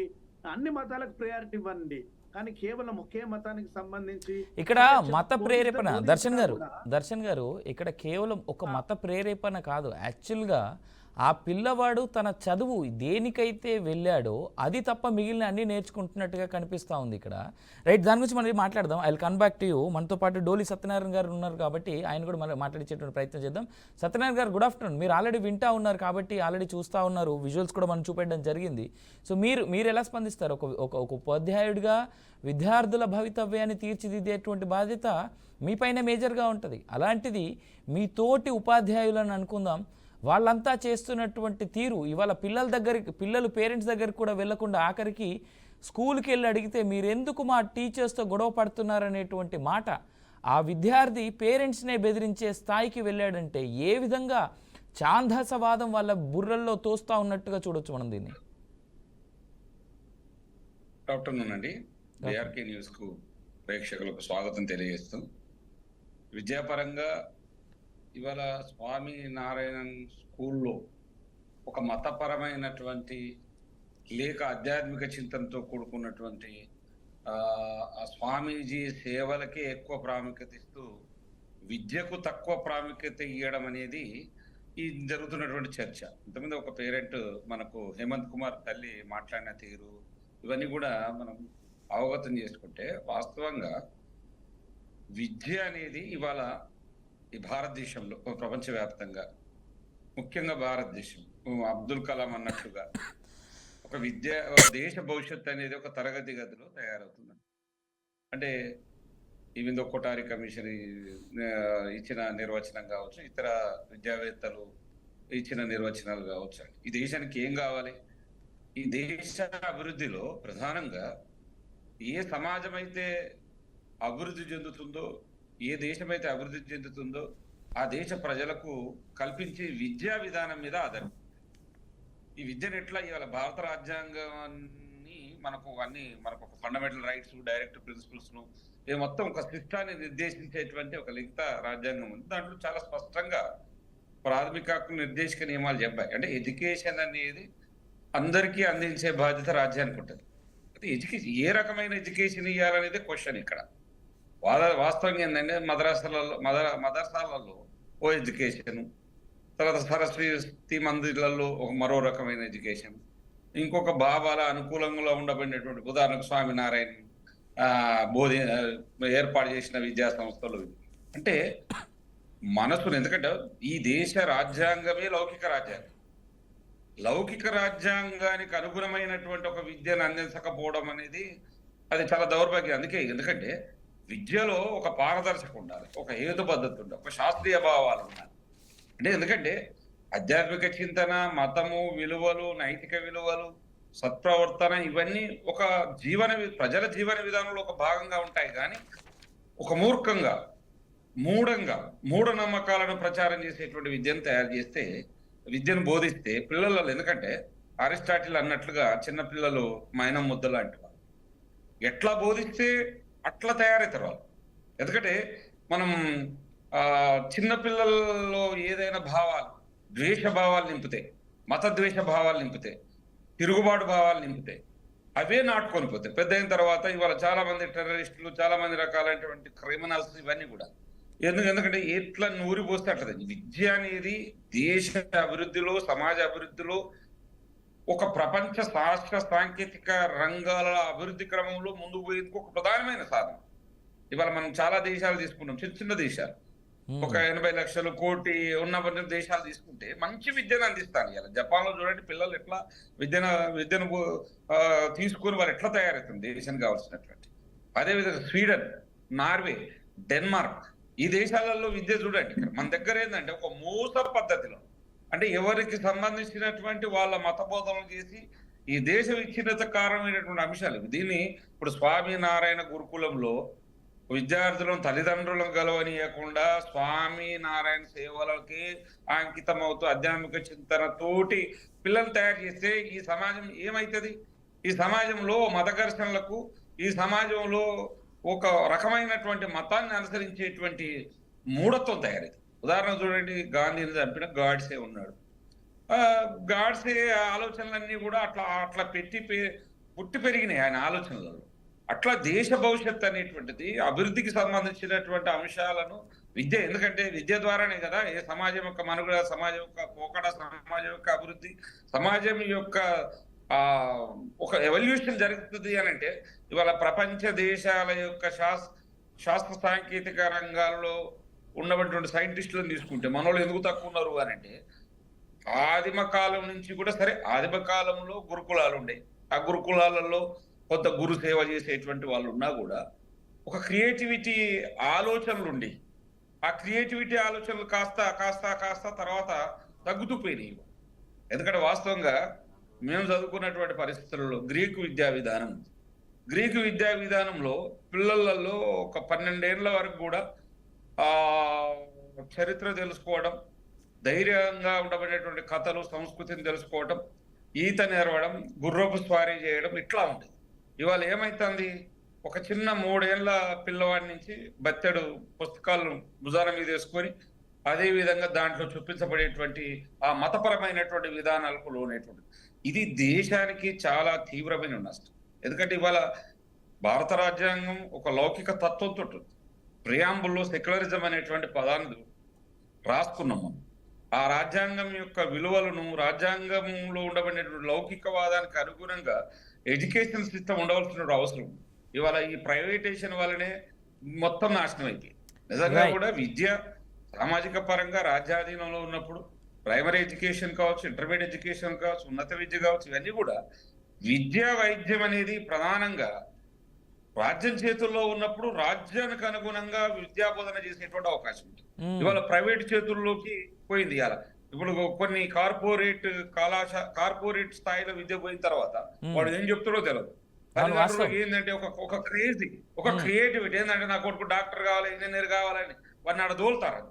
అన్ని మతాలకు ప్రయారిటీ ఇవ్వండి, కానీ కేవలం ఒకే మతానికి సంబంధించి ఇక్కడ మత ప్రేరేపణ దర్శన్ గారు ఇక్కడ కేవలం ఒక మత ప్రేరేపణ కాదు. యాక్చువల్గా ఆ పిల్లవాడు తన చదువు దేనికైతే వెళ్ళాడో అది తప్ప మిగిలిన అన్ని నేర్చుకుంటున్నట్టుగా కనిపిస్తూ ఉంది ఇక్కడ. రైట్, దాని గురించి మనం మాట్లాడదాం. I will come back to you. మనతో పాటు డోలి సత్యనారాయణ గారు ఉన్నారు కాబట్టి ఆయన కూడా మనం మాట్లాడించేటువంటి ప్రయత్నం చేద్దాం. సత్యనారాయణ గారు, గుడ్ ఆఫ్టర్నూన్. మీరు ఆల్రెడీ వింటూ ఉన్నారు కాబట్టి ఆల్రెడీ చూస్తూ ఉన్నారు, విజువల్స్ కూడా మనం చూపెట్టడం జరిగింది. సో మీరు ఎలా స్పందిస్తారు? ఒక ఉపాధ్యాయుడిగా విద్యార్థుల భవితవ్యాన్ని తీర్చిదిద్దేటువంటి బాధ్యత మీపైన మేజర్గా ఉంటుంది. అలాంటిది మీ తోటి ఉపాధ్యాయులను అనుకుందాం, వాళ్ళంతా చేస్తున్నటువంటి తీరు ఇవాళ పిల్లలు పేరెంట్స్ దగ్గరికి కూడా వెళ్లకుండా ఆఖరికి స్కూల్కి వెళ్ళి అడిగితే మీరెందుకు మా టీచర్స్తో గొడవ పడుతున్నారనేటువంటి మాట ఆ విద్యార్థి పేరెంట్స్నే బెదిరించే స్థాయికి వెళ్ళాడంటే ఏ విధంగా ఛాందసవాదం వాళ్ళ బుర్రల్లో తోస్తా ఉన్నట్టుగా చూడొచ్చు మనం దీన్ని. ఆఫ్టర్నూన్ అండి. బీఆర్కే న్యూస్ కు ప్రేక్షకులకు స్వాగతం తెలియజేస్తూ, విద్యాపరంగా ఇవాళ స్వామి నారాయణన్ స్కూల్లో ఒక మతపరమైనటువంటి లేక ఆధ్యాత్మిక చింతనతో కూడుకున్నటువంటి ఆ స్వామీజీ సేవలకే ఎక్కువ ప్రాముఖ్యత ఇస్తూ విద్యకు తక్కువ ప్రాముఖ్యత ఇవ్వడం అనేది ఈ జరుగుతున్నటువంటి చర్చ. ఇంతకుముందు ఒక పేరెంట్ మనకు హేమంత్ కుమార్ తల్లి మాట్లాడిన తీరు ఇవన్నీ కూడా మనం అవగతం చేసుకుంటే, వాస్తవంగా విద్య అనేది ఇవాళ ఈ భారతదేశంలో ప్రపంచవ్యాప్తంగా ముఖ్యంగా భారతదేశం అబ్దుల్ కలాం అన్నట్టుగా ఒక దేశ భవిష్యత్తు అనేది ఒక తరగతి గదిలో తయారవుతుంది. అంటే ఈవిందో కొటారి కమిషన్ ఇచ్చిన నిర్వచనం కావచ్చు, ఇతర విద్యావేత్తలు ఇచ్చిన నిర్వచనాలు కావచ్చు. ఈ దేశానికి ఏం కావాలి? ఈ దేశ అభివృద్ధిలో ప్రధానంగా ఏ సమాజం అయితే అభివృద్ధి చెందుతుందో, ఏ దేశమైతే అభివృద్ధి చెందుతుందో ఆ దేశ ప్రజలకు కల్పించే విద్యా విధానం మీద ఆధారం. ఈ విద్యను ఎట్లా ఇవాళ భారత రాజ్యాంగాన్ని మనకు ఒక ఫండమెంటల్ రైట్స్, డైరెక్ట్ ప్రిన్సిపల్స్ ను మొత్తం ఒక సిస్టాన్ని నిర్దేశించేటువంటి ఒక లిఖిత రాజ్యాంగం ఉంది. దాంట్లో చాలా స్పష్టంగా ప్రాథమిక హక్కు నిర్దేశక నియమాలు చెప్పాయి. అంటే ఎడ్యుకేషన్ అనేది అందరికీ అందించే బాధ్యత రాజ్యానికి ఉంటుంది. అయితే ఎడ్యుకేషన్ ఏ రకమైన ఎడ్యుకేషన్ ఇవ్వాలనేది క్వశ్చన్ ఇక్కడ. వాస్తవంగా ఏంటంటే మదర్సాలలో ఓ ఎడ్యుకేషన్, తర్వాత సరస్వతి మందిర్లలో ఒక మరో రకమైన ఎడ్యుకేషన్, ఇంకొక భావాల అనుకూలంగా ఉండబడినటువంటి ఉదాహరణకు స్వామినారాయణ ఏర్పాటు చేసిన విద్యా సంస్థలు. అంటే మనసును, ఎందుకంటే ఈ దేశ రాజ్యాంగమే లౌకిక రాజ్యాంగం. లౌకిక రాజ్యాంగానికి అనుగుణమైనటువంటి ఒక విద్యను అందించకపోవడం అనేది అది చాలా దౌర్భాగ్యం. ఎందుకంటే విద్యలో ఒక పారదర్శక ఉండాలి, ఒక హేతుబద్ధత ఉండాలి, ఒక శాస్త్రీయ భావాలు ఉండాలి. ఎందుకంటే ఆధ్యాత్మిక చింతన, మతము, విలువలు, నైతిక విలువలు, సత్ప్రవర్తన ఇవన్నీ ఒక ప్రజల జీవన విధానంలో ఒక భాగంగా ఉంటాయి. కానీ ఒక మూఢనమ్మకాలను ప్రచారం చేసేటువంటి విద్యను తయారు చేస్తే, విద్యను బోధిస్తే పిల్లలలో, ఎందుకంటే అరిస్టాటిల్ అన్నట్లుగా చిన్నపిల్లలు మైనం ముద్ద లాంటి వాళ్ళు, ఎట్లా బోధిస్తే అట్లా తయారవుతారు వాళ్ళు. ఎందుకంటే మనం చిన్నపిల్లల్లో ఏదైనా భావాలు, ద్వేష భావాలు నింపితే, మత ద్వేష భావాలు నింపితే, తిరుగుబాటు భావాలు నింపితే అవే నాటుకొని పోతాయి. పెద్ద అయిన తర్వాత ఇవాళ చాలా మంది టెర్రరిస్టులు, చాలా మంది రకాలైనటువంటి క్రిమినల్స్ ఇవన్నీ కూడా ఎందుకంటే ఎట్లా నూరి పోస్తే అట్లా. విద్య అనేది దేశ అభివృద్ధిలో, సమాజ అభివృద్ధిలో, ఒక ప్రపంచ శాస్త్ర సాంకేతిక రంగాల అభివృద్ధి క్రమంలో ముందుకు పోయేందుకు ఒక ప్రధానమైన సాధనం. ఇవాళ మనం చాలా దేశాలు తీసుకున్నాం, చిన్న చిన్న దేశాలు. ఒక 80 లక్షలు కోటి ఉన్న దేశాలు తీసుకుంటే మంచి విద్యను అందిస్తాను. ఇలా జపాన్ లో చూడండి పిల్లలు ఎట్లా విద్యను తీసుకుని వాళ్ళు ఎట్లా తయారవుతుంది దేశానికి కావాల్సినటువంటి. అదేవిధంగా స్వీడన్, నార్వే, డెన్మార్క్ ఈ దేశాలలో విద్య చూడండి. మన దగ్గర ఏంటంటే ఒక మూస పద్ధతిలో అంటే ఎవరికి సంబంధించినటువంటి వాళ్ళ మత బోధనలు చేసి ఈ దేశ విచ్ఛిన్నత కారణమైనటువంటి అంశాలు. దీన్ని ఇప్పుడు స్వామినారాయణ గురుకులంలో విద్యార్థులను తల్లిదండ్రులను గెలవనీయకుండా స్వామినారాయణ సేవలకి అంకితం అవుతూ ఆధ్యాత్మిక చింతనతోటి పిల్లల్ని తయారు చేస్తే ఈ సమాజం ఏమవుతుంది? ఈ సమాజంలో మత ఘర్షణలకు, ఈ సమాజంలో ఒక రకమైనటువంటి మతాన్ని అనుసరించేటువంటి మూఢత్వం తయారైంది. ఉదాహరణ చూడండి, గాంధీని చంపిన గాడ్సే ఉన్నాడు. గాడ్సే ఆలోచనలన్నీ కూడా అట్లా అట్లా పుట్టి పెరిగినాయి ఆయన ఆలోచనలలో. అట్లా దేశ భవిష్యత్ అనేటువంటిది అభివృద్ధికి సంబంధించినటువంటి అంశాలను విద్య, ఎందుకంటే విద్య ద్వారానే కదా ఏ సమాజం యొక్క మనుగడ, సమాజం యొక్క పోకడ, సమాజం యొక్క అభివృద్ధి, సమాజం యొక్క ఒక ఎవల్యూషన్ జరుగుతుంది అని అంటే ఇవాళ ప్రపంచ దేశాల యొక్క శాస్త్ర సాంకేతిక రంగాల్లో ఉన్నటువంటి సైంటిస్టులను తీసుకుంటే మనోళ్ళు ఎందుకు తక్కువ ఉన్నారు అని అంటే ఆదిమ కాలం నుంచి కూడా సరే, ఆదిమ కాలంలో గురుకులాలు ఉండే, ఆ గురుకులాలలో కొంత గురు సేవ చేసేటువంటి వాళ్ళు ఉన్నా కూడా ఒక క్రియేటివిటీ ఆలోచనలు ఉండి ఆ క్రియేటివిటీ ఆలోచనలు కాస్త తర్వాత తగ్గుతూ పోయినాయి. ఎందుకంటే వాస్తవంగా మేము చదువుకున్నటువంటి పరిస్థితులలో గ్రీకు విద్యా విధానంలో పిల్లలలో ఒక 12 ఏళ్ల వరకు కూడా చరిత్ర తెలుసుకోవడం, ధైర్యంగా ఉండబడేటువంటి కథలు, సంస్కృతిని తెలుసుకోవడం, ఈత నేర్వడం, గుర్రపు స్వారీ చేయడం ఇట్లా ఉంటుంది. ఇవాళ ఏమైతుంది, ఒక చిన్న 3 ఏళ్ల పిల్లవాడి నుంచి బత్తెడు పుస్తకాలను భుజాల మీద వేసుకొని అదే విధంగా దాంట్లో చూపించబడేటువంటి ఆ మతపరమైనటువంటి విధానాలకు లోనేటువంటి ఇది దేశానికి చాలా తీవ్రమైన నష్టం. ఎందుకంటే ఇవాళ భారత రాజ్యాంగం ఒక లౌకిక తత్వంతో ఉంటుంది. ప్రియాంబుల్లో సెక్యులరిజం అనేటువంటి పదాన్ని రాసుకున్నాము. ఆ రాజ్యాంగం యొక్క విలువలను, రాజ్యాంగంలో ఉండబడినటువంటి లౌకికవాదానికి అనుగుణంగా ఎడ్యుకేషన్ సిస్టమ్ ఉండవలసిన అవసరం. ఇవాళ ఈ ప్రైవేటేషన్ వల్లనే మొత్తం నాశనం అయితే నిజంగా కూడా విద్య సామాజిక పరంగా రాజ్యాధీనంలో ఉన్నప్పుడు ప్రైమరీ ఎడ్యుకేషన్ కావచ్చు, ఇంటర్మీడియట్ ఎడ్యుకేషన్ కావచ్చు, ఉన్నత విద్య కావచ్చు, ఇవన్నీ కూడా విద్యా వైద్యం అనేది ప్రధానంగా రాజ్యం చేతుల్లో ఉన్నప్పుడు రాజ్యానికి అనుగుణంగా విద్యా బోధన చేసేటువంటి అవకాశం ఉంది. ఇవాళ ప్రైవేట్ చేతుల్లోకి పోయింది. ఇలా ఇప్పుడు కొన్ని కార్పొరేట్ స్థాయిలో విద్య పోయిన తర్వాత వాడు ఏం చెప్తాడో తెలియదు. ఏంటంటే ఒక క్రియేటివిటీ ఏంటంటే నా కొడుకు డాక్టర్ కావాలి, ఇంజనీర్ కావాలని వాడిని ఆడ దోలుతారు.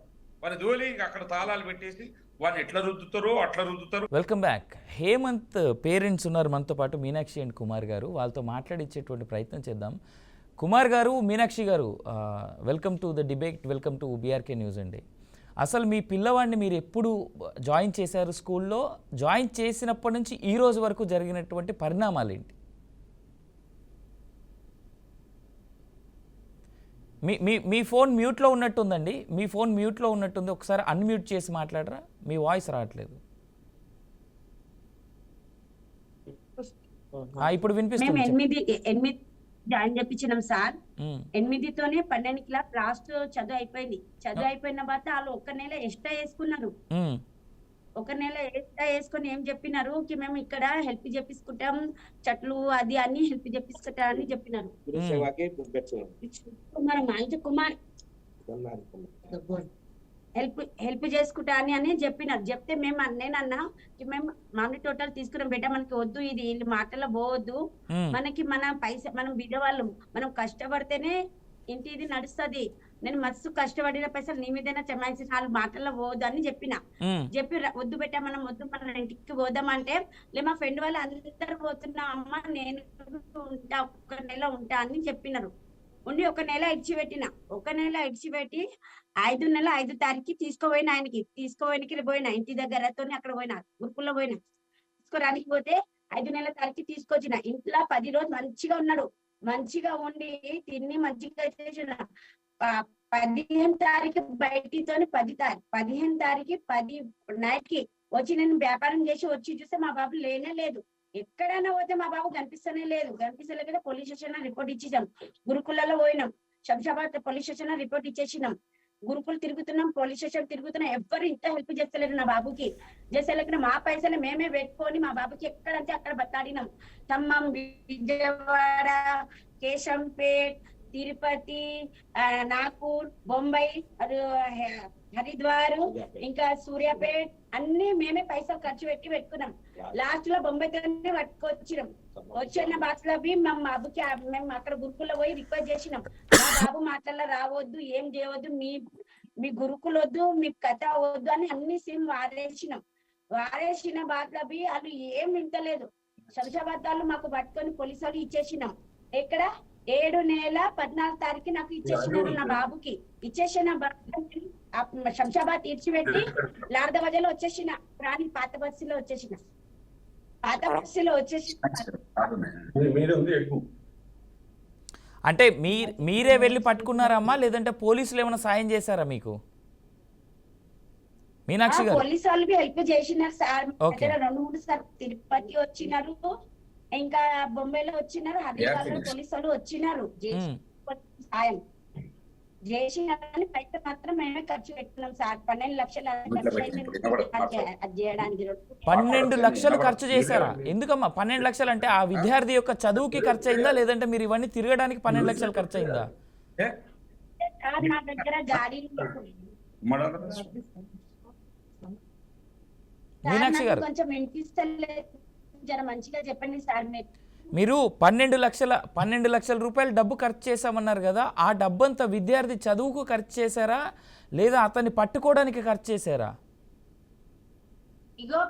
వాడిని దోలి అక్కడ తాళాలు పెట్టేసి వాడిని ఎట్లా రుద్దుతారు. Welcome back. హేమంత్ పేరెంట్స్ ఉన్నారు మనతో పాటు, మీనాక్షి అండ్ కుమార్ గారు. వాళ్ళతో మాట్లాడించేటువంటి ప్రయత్నం చేద్దాం. కుమార్ గారు, మీనాక్షి గారు, welcome to the debate, welcome to BRK news అండి. అసలు మీ పిల్లవాడిని మీరు ఎప్పుడు జాయిన్ చేశారు స్కూల్లో? జాయిన్ చేసినప్పటి నుంచి ఈ రోజు వరకు జరిగినటువంటి పరిణామాలు ఏంటి? మీ ఫోన్ మ్యూట్లో ఉన్నట్టుందండి. మీ ఫోన్ మ్యూట్లో ఉన్నట్టుంది. ఒకసారి అన్మ్యూట్ చేసి మాట్లాడరా, మీ వాయిస్ రావట్లేదు. ఇప్పుడు వినిపిస్తుంది. జాయిన్ చెప్పించినాం సార్. 8తోనే 12 క్లాస్ లాస్ట్ చదువు అయిపోయింది. చదువు అయిపోయిన తర్వాత వాళ్ళు 1 నెల ఎక్స్ట్రా వేసుకున్నారు. 1 నెల ఎక్స్ట్రా వేసుకొని ఏం చెప్పినారు కి మేము ఇక్కడ హెల్ప్ చేపించుకుంటాం, చెట్లు అది అన్ని హెల్ప్ చేపించుకుంటాం అని చెప్పినారు. హెల్ప్ చేసుకుంటా అని చెప్పినారు. చెప్తే నేనన్నా మేము మామిడి తోటలు తీసుకున్నాం బెట్ట, మనకి వద్దు, ఇది వీళ్ళు మాటల్లో పోవద్దు, మనకి మన పైసా, మనం బిడ్డవాళ్ళం, మనం కష్టపడితేనే ఇంటి ఇది నడుస్తుంది, నేను మస్తు కష్టపడిన పైసలు నీ మీదైనా చెమాయించి 4 మాటల్లో పోవద్దు అని చెప్పి వద్దు బెట్ట, మనం వద్దు, మన ఇంటికి పోదామంటే లే మా ఫ్రెండ్ వాళ్ళు అందరు పోతున్నాం అమ్మ, నేను ఉంటా, 1 నెల ఉంటా అని చెప్పినారు. ఉండి 1 నెల ఇడిచిపెట్టి 5 నెల 5 తారీఖు తీసుకోపోయిన, ఆయనకి పోయినా, ఇంటి దగ్గరతో అక్కడ పోయినా, గురుకుల్లో పోయినా, తీసుకోరానికి పోతే 5 నెల తారీఖు తీసుకొచ్చిన. ఇంట్లో 10 రోజులు మంచిగా ఉన్నాడు, మంచిగా ఉండి తిని మంచిగా చేసిన. 15 తారీఖు బయటితో 15 తారీఖు 10 నైట్ కి వచ్చి నేను వ్యాపారం చేసి వచ్చి చూస్తే మా బాబు లేనే లేదు. ఎక్కడైనా పోతే మా బాబు కనిపిస్తలే కదా. పోలీస్ స్టేషన్ రిపోర్ట్ ఇచ్చేసాం, గురుకులలో పోయినాం, శంషాబాద్ పోలీస్ స్టేషన్ రిపోర్ట్ ఇచ్చేసినాం. గురుకులు తిరుగుతున్నాం, పోలీస్ స్టేషన్ తిరుగుతున్నాం, ఎవ్వరు ఇంత హెల్ప్ చేస్తలేరు నా బాబుకి. చేసేలేక మా పైసలు మేమే పెట్టుకొని మా బాబుకి ఎక్కడంటే అక్కడ బతాడినాం. ఖమ్మం, విజయవాడ, కేశంపేట్, తిరుపతి, నాగపూర్, బొంబాయి, హరిద్వార్, ఇంకా సూర్యాపేట్ అన్ని మేమే పైసలు ఖర్చు పెట్టుకున్నాం. లాస్ట్ లో బొంబాయితోనే పట్టుకొచ్చినాం. వచ్చిన బాక్స్ లో మా బాబుకి మేము అక్కడ గురుకుల్లో పోయి రిక్వెస్ట్ చేసినాం, మా బాబు మాటల్లో రావద్దు, ఏం చేయవద్దు, మీ గురుకులు వద్దు, మీ కథ వద్దు అని అన్ని సిమ్ వారేసిన బాట్ల వాళ్ళు ఏం వింటలేదు. శంషాబాద్ వాళ్ళు మాకు పట్టుకొని పోలీసు వాళ్ళు ఇచ్చేసినాం. ఎక్కడ 7 నెల 14 తారీఖు నాకు ఇచ్చేసినారు నా బాబుకి. ఇచ్చేసిన శంషాబాద్ తీర్చిపెట్టి లార్ద బజార్లో వచ్చేసిన, రాని పాత బస్సులో వచ్చేసిన. అంటే మీరే వెళ్ళి పట్టుకున్నారమ్మా, లేదంటే పోలీసులు ఏమైనా సాయం చేశారా మీకు? మీనాక్షి గారు పోలీసు వాళ్ళు హెల్ప్ చేసినారు సార్. 2-3 సార్లు తిరుపతి వచ్చినారు, ఇంకా బొంబాయిలో వచ్చినారు, హైదరాబాద్ లో పోలీసు వాళ్ళు వచ్చినారు. సాయం చేసినారని బయట మాత్రం మేమే ఖర్చు పెట్టుకున్నాం సార్. 12 లక్షలు చేయడానికి. 12 లక్షలు ఖర్చు చేశారా? ఎందుకమ్మా 12 లక్షలు? అంటే ఆ విద్యార్థి యొక్క చదువుకి ఖర్చు అయిందా, లేదంటే మీరు ఇవన్నీ తిరగడానికి 12 లక్షలు ఖర్చు అయిందా? నా దగ్గర గాడి మీనాక్షి గారు కొంచెం వినిపిస్తలేదు, జర మంచిగా చెప్పండి సార్. మీరు 12 లక్షల రూపాయలు డబ్బు ఖర్చు చేశామన్నారు కదా, ఆ డబ్బంతా విద్యార్థి చదువుకు ఖర్చు చేశారా, లేదా అతన్ని పట్టుకోవడానికి ఖర్చు చేశారా? ఇగో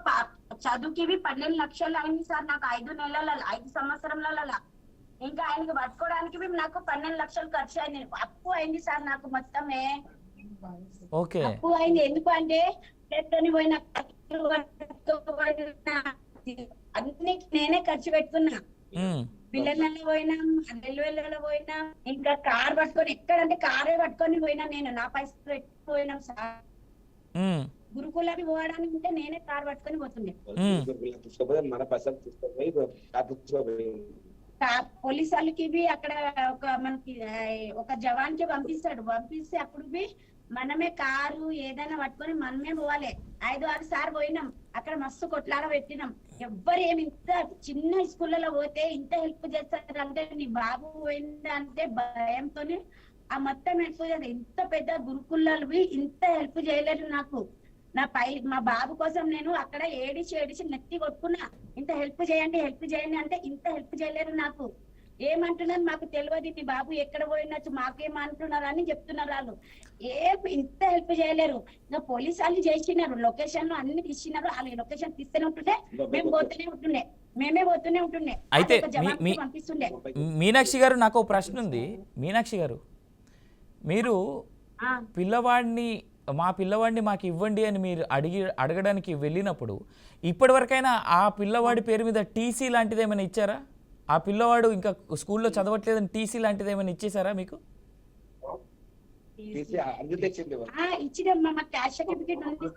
చదువుకి 12 లక్షలు అయింది సార్ నాకు 5 సంవత్సరంలో. ఇంకా ఆయనకి పట్టుకోవడానికి నాకు 12 లక్షలు ఖర్చు అయింది. అప్పు అయింది సార్ నాకు మొత్తమే. ఓకే, అప్పు అయింది. ఎందుకు అంటే పోయిన అన్ని నేనే ఖర్చు పెట్టుకున్నా. పిల్లలలో పోయినాం, రైల్వేలలో పోయినాం, ఇంకా కార్ పట్టుకొని, ఎక్కడంటే కారే పట్టుకొని పోయినా నేను. నా పైసలు పెట్టుకుపోయినాం సార్. గురుకులకి పోవడానికి ఉంటే నేనే కార్ పట్టుకొని పోతుండే. పోలీసు వాళ్ళకి అక్కడ మనకి ఒక జవాన్ కి పంపిస్తే అప్పుడు మనమే కారు ఏదైనా పట్టుకొని మనమే పోవాలి. 5-6 సార్లు పోయినాం. అక్కడ మస్తు కొట్లాడ పెట్టినాం. ఎవ్వరు ఏమి ఇంత చిన్న స్కూళ్ళలో పోతే ఇంత హెల్ప్ చేస్తారు అంటే, నీ బాబు పోయిందా అంటే భయంతోనే ఆ మొత్తం హెల్ప్ చేస్తారు. ఇంత పెద్ద గురుకులలో ఇంత హెల్ప్ చేయలేరు నాకు. మా బాబు కోసం నేను అక్కడ ఏడిచి నెత్తి కొట్టుకున్నా. ఇంత హెల్ప్ చేయండి అంటే ఇంత హెల్ప్ చేయలేరు నాకు. ఏమంటున్నారు మాకు తెలియదు, మీ బాబు ఎక్కడ పోయినచ్చు, మాకేమంటున్నారు అని చెప్తున్నారు వాళ్ళు. ఇంత హెల్ప్ చేయలేరు. ఇంకా పోలీసు వాళ్ళు చేసినారు, లొకేషన్ అన్ని తీసినారు. వాళ్ళు లొకేషన్ తీస్తూనే ఉంటుండే, మేమే పోతూనే ఉంటుండే. అయితే పంపిస్తుండే. మీనాక్షి గారు నాకు ఒక ప్రశ్న ఉంది. మీనాక్షి గారు, మీరు మా పిల్లవాడిని మాకు ఇవ్వండి అని మీరు అడగడానికి వెళ్ళినప్పుడు ఇప్పటివరకైనా ఆ పిల్లవాడి పేరు మీద టీసీ లాంటిది ఏమైనా ఇచ్చారా? ఆ పిల్లవాడు ఇంకా స్కూల్లో చదవట్లేదని టీసీ లాంటిది ఏమైనా ఇచ్చేసారా మీకు? ఇచ్చినమ్మా, మా క్యాష్ సర్టిఫికేట్ ఉంది.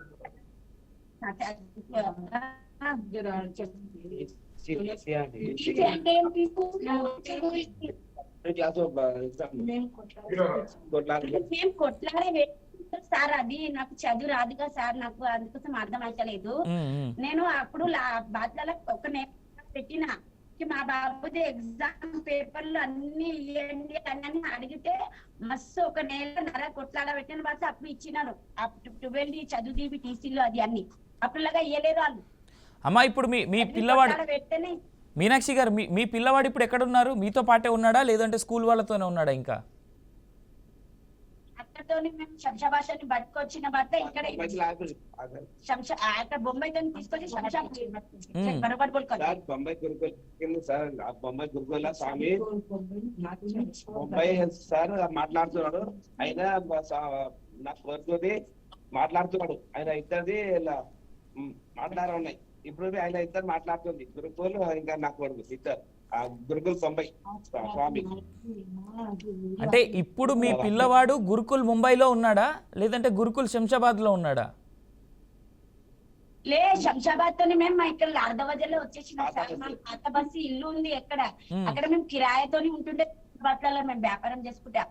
కొట్లాడే సార్, అది నాకు చదువు రాదుగా సార్, నాకు అందుకోసం అర్థం అవుతలేదు. నేను అప్పుడు బాధ్యతలో ఒక పెట్టిన మా బాబుది ఎగ్జామ్ పేపర్లు అన్ని ఇవ్వండి అని అడిగితే మస్తు 1 నెలన్నర కొట్లాడ పెట్టిన బట్టి అప్పుడు ఇచ్చినారు. 12 చదువు టీసీలు అది అన్ని అప్పుడులాగా ఇవ్వలేదు వాళ్ళు. అమ్మా, ఇప్పుడు మీ పిల్లవాడు మీనాక్షి గారు, మీ పిల్లవాడు ఇప్పుడు ఎక్కడ ఉన్నారు? మీతో పాటే ఉన్నాడా, లేదంటే స్కూల్ వాళ్ళతోనే ఉన్నాడా? ఇంకా అక్కడతో మేము శంషాబాద్ని పట్టుకొచ్చిన బట్ట ఇక్కడ బొంబాయితో తీసుకొచ్చి బొంబాయి గురుకుల స్వామి బొంబాయి సార్ మాట్లాడుతున్నాడు. ఆయన నాకు వరకు మాట్లాడుతున్నాడు. ఆయన ఇద్దరిది మాట్లాడున్నాయి. ఇప్పుడు ఆయన ఇద్దరు మాట్లాడుతుంది. గురుకులు ఇంకా నాకు వరకు ఇద్దరు గురుకుల్ బొంబాయి స్వామి. అంటే ఇప్పుడు మీ పిల్లవాడు గురుకుల్ ముంబైలో ఉన్నాడా, లేదంటే గురుకుల్ శంషాబాద్ లో ఉన్నాడా? లే, శంషాబాద్ తోనే మేము ఇక్కడ అర్ధవజలో వచ్చేసినాం సార్. మా పాత బస్సు ఇల్లు ఉంది ఎక్కడ, అక్కడ మేము కిరాయితోని ఉంటుండే. బట్టలలో మేము వ్యాపారం చేసుకుంటాం.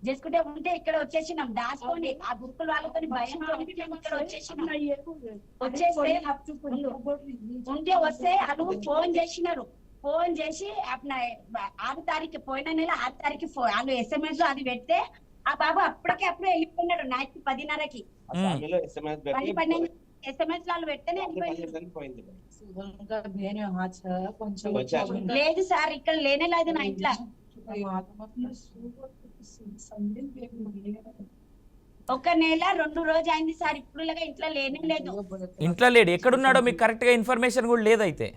చేసుకుంటే ఉంటే ఇక్కడ వచ్చేసినాం దాచుకొని ఆ గురుకుల వాళ్ళతో భయంతో ఇక్కడ వచ్చేసినాం. వచ్చేస్తే ఉంటే వస్తే వాళ్ళు ఫోన్ చేసినారు. ఫోన్ చేసి 6 తారీఖు పోయిన నెల 6 తారీఖు వాళ్ళు SMS లో అది పెడితే ఆ బాబు అప్పుడే వెళ్ళిపోయినాడు నైట్ 10:30కి. SMS వాళ్ళు పెడితేనే వెళ్ళిపోయింది. లేదు సార్ ఇక్కడ లేనే లేదు నా ఇంట్లో. ఒక నెల 2 రోజు అయింది సార్ ఇప్పుడు ఇంట్లో లేనే లేదు. ఇంట్లో లేడు, ఎక్కడున్నాడో మీకు కరెక్ట్గా ఇన్ఫర్మేషన్ కూడా లేదైతే.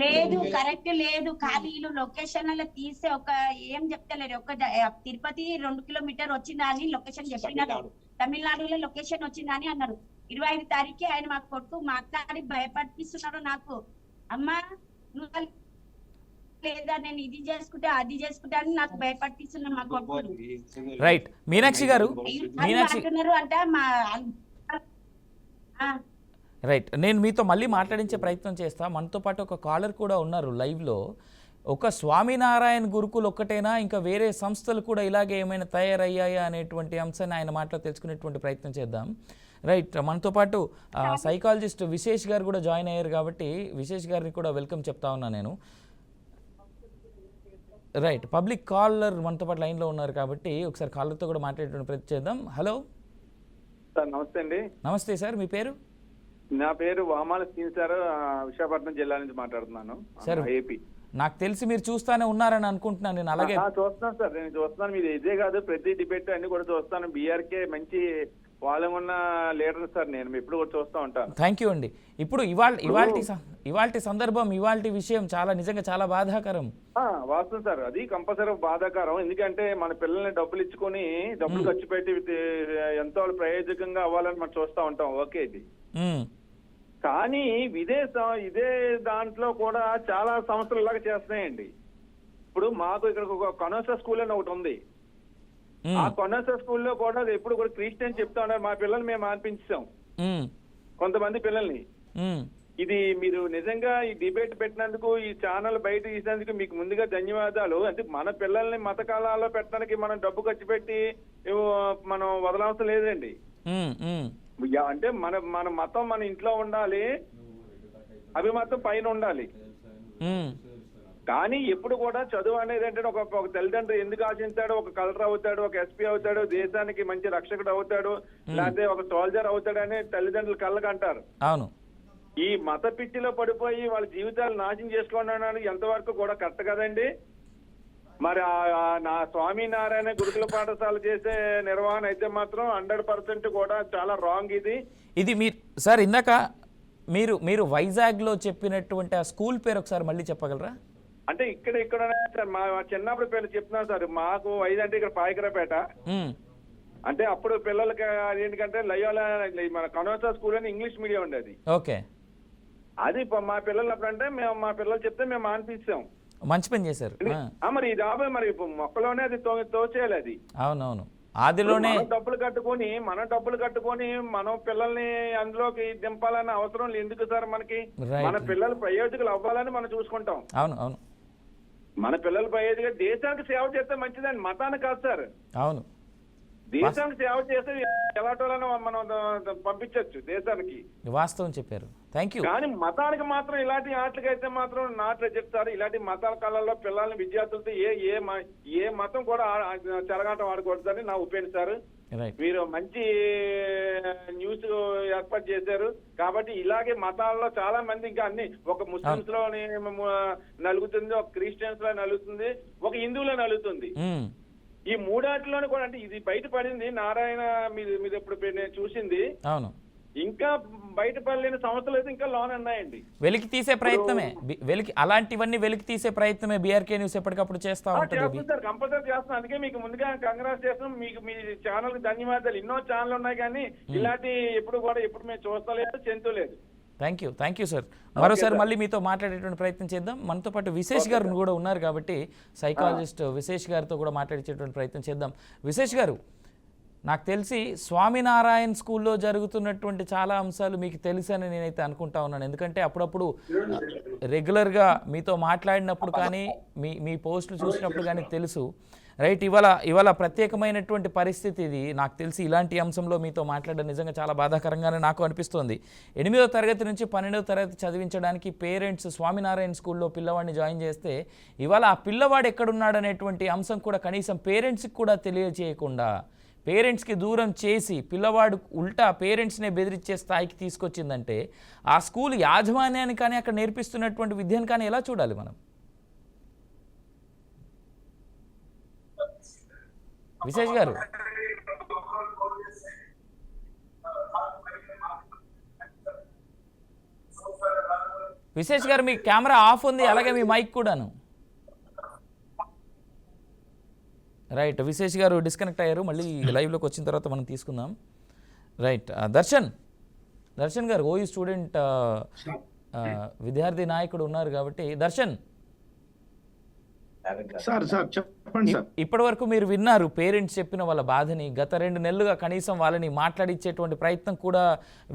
లేదు కరెక్ట్ లేదు. కానీ వీళ్ళు లొకేషన్ అలా తీసే ఏం చెప్తలేరు. తిరుపతి 2 కిలోమీటర్ వచ్చిందా అని లొకేషన్ చెప్పినారు. తమిళనాడులో లొకేషన్ వచ్చిందా అని అన్నారు. 25 తారీఖు ఆయన మా కొడుకు మాట్లాడి భయపడిస్తున్నారు నాకు. అమ్మా నువ్వు లేదా నేను ఇది చేసుకుంటా అది చేసుకుంటా అని నాకు భయపడిస్తున్నారు మా కొడుకు. రైట్ మీనాక్షి గారు, అంటున్నారు అంటే మా రైట్ నేను మీతో మళ్ళీ మాట్లాడించే ప్రయత్నం చేస్తా. మనతో పాటు ఒక కాలర్ కూడా ఉన్నారు లైవ్లో. ఒక స్వామినారాయణ గురుకులు ఒక్కటేనా, ఇంకా వేరే సంస్థలు కూడా ఇలాగే ఏమైనా తయారయ్యాయా అనేటువంటి అంశాన్ని ఆయన మాటలో తెలుసుకునేటువంటి ప్రయత్నం చేద్దాం. రైట్ మనతో పాటు సైకాలజిస్ట్ విశేష్ గారు కూడా జాయిన్ అయ్యారు కాబట్టి విశేష్ గారిని కూడా వెల్కమ్ చెప్తా ఉన్నా నేను. రైట్ పబ్లిక్ కాలర్ మనతో పాటు లైన్లో ఉన్నారు కాబట్టి ఒకసారి కాలర్తో కూడా మాట్లాడేటువంటి ప్రయత్నం చేద్దాం. హలో సార్, నమస్తే అండి. నమస్తే సార్, మీ పేరు? నా పేరు వామాల శ్రీన్ సార్, విశాఖపట్నం జిల్లా నుంచి మాట్లాడుతున్నాను. Sir AP. నాకు తెలిసి మీరు చూస్తానే ఉన్నారని అనుకుంటున్నాను నేను. అలాగే చూస్తున్నాను సార్, నేను చూస్తున్నాను. మీరు ఇదే కాదు ప్రతి డిబేట్ అన్ని కూడా చూస్తాను. బీఆర్కే మంచి వాళ్ళని ఉన్న లీడర్ సార్, నేను ఎప్పుడు కూడా చూస్తూ ఉంటాను. థ్యాంక్ యూ అండి. ఇప్పుడు ఇవాల్టి సందర్భం, ఇవాల్టి విషయం నిజంగా చాలా బాధాకరం. వాస్తవం సార్, అది కంపల్సరీ బాధాకరం. ఎందుకంటే మన పిల్లల్ని డబ్బులు ఇచ్చుకొని డబ్బులు ఖర్చు పెట్టి ఎంతో ప్రయోజకంగా అవ్వాలని మనం చూస్తూ ఉంటాం. ఓకే ఇది. కానీ ఇదే దాంట్లో కూడా చాలా సంస్థలు లాగా చేస్తున్నాయండి. ఇప్పుడు మాకు ఇక్కడ ఒక కనోసా స్కూల్ అని ఒకటి ఉంది. ఆ కనోసా స్కూల్లో కూడా ఎప్పుడు కూడా క్రిస్టియన్ చెప్తా ఉన్నారు. మా పిల్లల్ని మేము అనిపించాం కొంతమంది పిల్లల్ని. ఇది మీరు నిజంగా ఈ డిబేట్ పెట్టినందుకు, ఈ ఛానల్ బయట తీసినందుకు మీకు ముందుగా ధన్యవాదాలు. అంటే మన పిల్లల్ని మత కాలాల్లో పెట్టడానికి మనం డబ్బు ఖర్చు పెట్టి మనం వదలవసరం లేదండి. అంటే మన మతం మన ఇంట్లో ఉండాలి, అభిమతం పైన ఉండాలి. కానీ ఎప్పుడు కూడా చదువు అనేది అంటే ఒక తల్లిదండ్రులు ఎందుకు ఆశించాడు, ఒక కలెక్టర్ అవుతాడు, ఒక ఎస్పీ అవుతాడు, దేశానికి మంచి రక్షకుడు అవుతాడు, లేకపోతే ఒక సోల్జర్ అవుతాడు అని తల్లిదండ్రులు కళ్ళకు అంటారు. అవును. ఈ మత పిచ్చిలో పడిపోయి వాళ్ళ జీవితాలు నాశనం చేసుకోవడానికి ఎంతవరకు కూడా కరెక్ట్ కదండి. మరి నా స్వామినారాయణ గురుకుల పాఠశాల చేసే నిర్వహణ అయితే మాత్రం 100% కూడా చాలా రాంగ్. ఇది మీరు సార్ ఇందాక మీరు వైజాగ్లో చెప్పినటువంటి ఆ స్కూల్ పేరు ఒకసారి మళ్ళీ చెప్పగలరా? అంటే ఇక్కడ సార్ మా చిన్నప్పుడు పేరు చెప్తున్నాను సార్. మాకు అంటే ఇక్కడ పాయకరపేట. అంటే అప్పుడు పిల్లలకి ఏంటంటే లయోలా మన కనోసా స్కూల్ అని ఇంగ్లీష్ మీడియం ఉండేది. ఓకే. అది మా పిల్లలు అప్పుడంటే మేము మా పిల్లలు చెప్తే మేము ఆన్పిస్తాం. మంచి పని చేశారు. మరి ఇది మరి మొక్కలోనే అది తోచేయాలి. అది అవునవును, ఆదిలోనే డబ్బులు కట్టుకొని మనం పిల్లల్ని అందులోకి దింపాలన్న అవసరం ఎందుకు సార్ మనకి? మన పిల్లలు ప్రయోజకులు అవ్వాలని మనం చూసుకుంటాం. అవును అవును, మన పిల్లలు ప్రయోజకులు దేశానికి సేవ చేస్తే మంచిదండి, మతానికి కాదు సార్. అవును, దేశానికి సేవ చేస్తే ఎలాంటి మనం పంపించవచ్చు దేశానికి. వాస్తవం చెప్పారు. Thank you. కానీ మతానికి మాత్రం ఇలాంటి ఆటలకైతే మాత్రం నాట్లే చెప్తారు. ఇలాంటి మతాల కాలంలో పిల్లల్ని విద్యార్థులతో ఏ మతం కూడా చెలగాటం ఆడకూడదని నా ఒపీనియన్ సార్. మీరు మంచి న్యూస్ ఏర్పాటు చేశారు కాబట్టి ఇలాగే మతాల్లో చాలా మంది ఇంకా అన్ని ఒక ముస్లింస్ లో నలుగుతుంది, ఒక క్రిస్టియన్స్ లో నలుగుతుంది, ఒక హిందువులో నలుగుతుంది. ఈ మూడాటిలోనే కూడా అంటే ఇది బయటపడింది. నారాయణ మీద ఎప్పుడు నేను చూసింది. అవును, ఇంకా బయటపడలేని సంస్థలు అయితే ఇంకా లోన్ ఉన్నాయండి. వెలికి తీసే ప్రయత్నమే, అలాంటివన్నీ వెలికి తీసే ప్రయత్నమే బీఆర్కే న్యూస్ ఎప్పటికప్పుడు చేస్తా ఉంటుంది సార్. కంపల్సరీ చేస్తాం. అందుకే మీకు ముందుగా కంగ్రాట్స్ చేస్తాం. మీకు మీ ఛానల్ కి ధన్యవాదాలు. ఎన్నో ఛానల్ ఉన్నాయి కానీ ఇలాంటి ఎప్పుడు మేము చూస్తలేదు, చెందులేదు. Thank you sir. మరోసారి మళ్ళీ మీతో మాట్లాడేటువంటి ప్రయత్నం చేద్దాం. మనతో పాటు విశేష్ గారు కూడా ఉన్నారు కాబట్టి సైకాలజిస్ట్ విశేష్ గారితో కూడా మాట్లాడేటువంటి ప్రయత్నం చేద్దాం. విశేష్ గారు, నాకు తెలిసి స్వామినారాయణ స్కూల్లో జరుగుతున్నటువంటి చాలా అంశాలు మీకు తెలుసని నేనైతే అనుకుంటా ఉన్నాను. ఎందుకంటే అప్పుడప్పుడు రెగ్యులర్గా మీతో మాట్లాడినప్పుడు కానీ మీ పోస్టులు చూసినప్పుడు కానీ తెలుసు. రైట్, ఇవాళ ప్రత్యేకమైనటువంటి పరిస్థితి ఇది. నాకు తెలిసి ఇలాంటి అంశంలో మీతో మాట్లాడడం నిజంగా చాలా బాధాకరంగానే నాకు అనిపిస్తోంది. 8వ తరగతి నుంచి 12వ తరగతి చదివించడానికి పేరెంట్స్ స్వామినారాయణ స్కూల్లో పిల్లవాడిని జాయిన్ చేస్తే ఇవాళ ఆ పిల్లవాడు ఎక్కడున్నాడనేటువంటి అంశం కూడా కనీసం పేరెంట్స్కి కూడా తెలియజేయకుండా, పేరెంట్స్కి దూరం చేసి పిల్లవాడు ఉల్టా పేరెంట్స్నే బెదిరించే స్థాయికి తీసుకొచ్చిందంటే ఆ స్కూల్ యాజమాన్యాన్ని కానీ అక్కడ నేర్పిస్తున్నటువంటి విద్యను కానీ ఎలా చూడాలి మనం? విశేష్ గారు, విశేష్ గారు మీ కెమెరా ఆఫ్ ఉంది, అలాగే మీ మైక్ కూడాను. రైట్, విశేష్ గారు డిస్కనెక్ట్ అయ్యారు. మళ్ళీ లైవ్లోకి వచ్చిన తర్వాత మనం తీసుకుందాం. రైట్, దర్శన్ గారు ఓయూ స్టూడెంట్ విద్యార్థి నాయకుడు ఉన్నారు కాబట్టి దర్శన్, సార్ చెప్పండి సార్. ఇప్పటి వరకు మీరు విన్నారు పేరెంట్స్ చెప్పిన వాళ్ళ బాధని. గత 2 నెలలుగా కనీసం వాళ్ళని మాట్లాడించేటువంటి ప్రయత్నం కూడా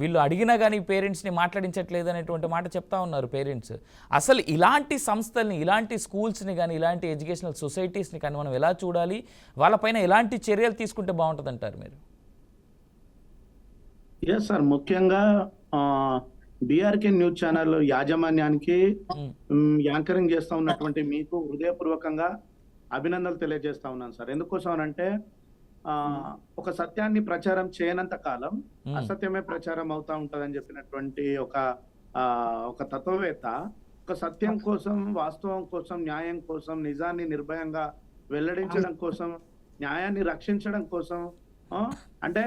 వీళ్ళు అడిగినా కానీ పేరెంట్స్ని మాట్లాడించట్లేదు అనేటువంటి మాట చెప్తా ఉన్నారు పేరెంట్స్. అసలు ఇలాంటి సంస్థల్ని, ఇలాంటి స్కూల్స్ని కానీ, ఇలాంటి ఎడ్యుకేషనల్ సొసైటీస్ని కానీ మనం ఎలా చూడాలి, వాళ్ళపైన ఎలాంటి చర్యలు తీసుకుంటే బాగుంటుంది అంటారు మీరు? ఎస్ సార్, ముఖ్యంగా బీఆర్కే న్యూస్ ఛానల్ యాజమాన్యానికి యాంకరింగ్ చేస్తా ఉన్నటువంటి మీకు హృదయపూర్వకంగా అభినందనలు తెలియజేస్తా ఉన్నాను సార్. ఎందుకోసం అంటే ఒక సత్యాన్ని ప్రచారం చేయనంత కాలం అసత్యమే ప్రచారం అవుతా ఉంటదని చెప్పినటువంటి ఒక తత్వవేత్త ఒక సత్యం కోసం, వాస్తవం కోసం, న్యాయం కోసం, నిజాన్ని నిర్భయంగా వెల్లడించడం కోసం, న్యాయాన్ని రక్షించడం కోసం అంటే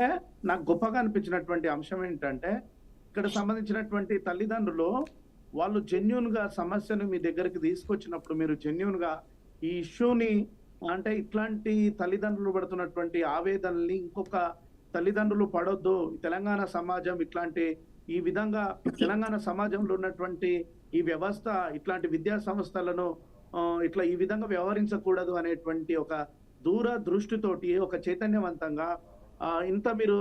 నాకు గొప్పగా అనిపించినటువంటి అంశం ఏంటంటే ఇక్కడ సంబంధించినటువంటి తల్లిదండ్రులు వాళ్ళు జెన్యూన్ గా సమస్యను మీ దగ్గరికి తీసుకొచ్చినప్పుడు మీరు జెన్యూన్ గా ఈ ఇష్యూని అంటే ఇట్లాంటి తల్లిదండ్రులు పడుతున్నటువంటి ఆవేదనల్ని ఇంకొక తల్లిదండ్రులు పడొద్దు, తెలంగాణ సమాజం ఇట్లాంటి ఈ విధంగా తెలంగాణ సమాజంలో ఉన్నటువంటి ఈ వ్యవస్థ ఇట్లాంటి విద్యా సంస్థలను ఇట్లా ఈ విధంగా వ్యవహరించకూడదు అనేటువంటి ఒక దృష్టితోటి ఒక చైతన్యవంతంగా ఇంత మీరు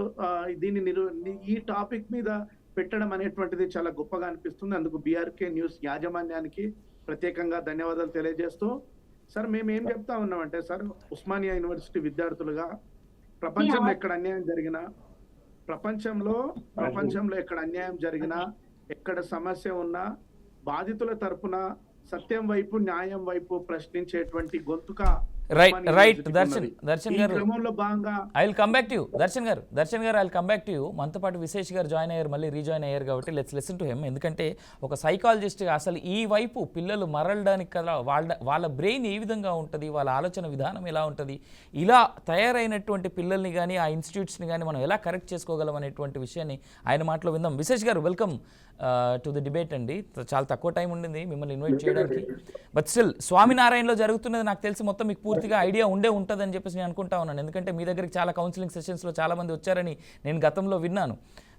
దీన్ని ఈ టాపిక్ మీద పెట్టడం అనేటువంటిది చాలా గొప్పగా అనిపిస్తుంది. అందుకు బీఆర్కే న్యూస్ యాజమాన్యానికి ప్రత్యేకంగా ధన్యవాదాలు తెలియజేస్తూ సార్ మేము ఏం చెప్తా ఉన్నామంటే సార్, ఉస్మానియా యూనివర్సిటీ విద్యార్థులుగా ప్రపంచంలో ఎక్కడ అన్యాయం జరిగినా, ప్రపంచంలో ఎక్కడ అన్యాయం జరిగినా, ఎక్కడ సమస్య ఉన్నా బాధితుల తరపున సత్యం వైపు, న్యాయం వైపు ప్రశ్నించేటువంటి గొంతుక రైట్ దర్శన్ గారు, I will come back to you. Darshan గారు I will come back to you. మనతో పాటు విశేష్ గారు జాయిన్ అయ్యారు, మళ్ళీ రీజాయిన్ అయ్యారు కాబట్టి లెట్స్ లిసన్ టు హిమ్. ఎందుకంటే ఒక సైకాలజిస్ట్గా అసలు ఈ వైపు పిల్లలు మరలడానికి కదా వాళ్ళ బ్రెయిన్ ఏ విధంగా ఉంటుంది, వాళ్ళ ఆలోచన విధానం ఎలా ఉంటుంది, ఇలా తయారైనటువంటి పిల్లల్ని కానీ ఆ ఇన్స్టిట్యూట్స్ని కానీ మనం ఎలా కరెక్ట్ చేసుకోగలం అనేటువంటి విషయాన్ని ఆయన మాటలో విందాం. విశేష్ గారు, వెల్కమ్ టు ది డిబేట్ అండి. చాలా తక్కువ టైం ఉండింది మిమ్మల్ని ఇన్వైట్ చేయడానికి, బట్ స్టిల్ స్వామినారాయణలో జరుగుతున్నది నాకు తెలిసి మొత్తం మీకు పూర్తిగా ఐడియా ఉంటుందని చెప్పేసి నేను అనుకుంటా ఉన్నాను. ఎందుకంటే మీ దగ్గరికి చాలా కౌన్సిలింగ్ సెషన్స్లో చాలామంది వచ్చారని నేను గతంలో విన్నాను.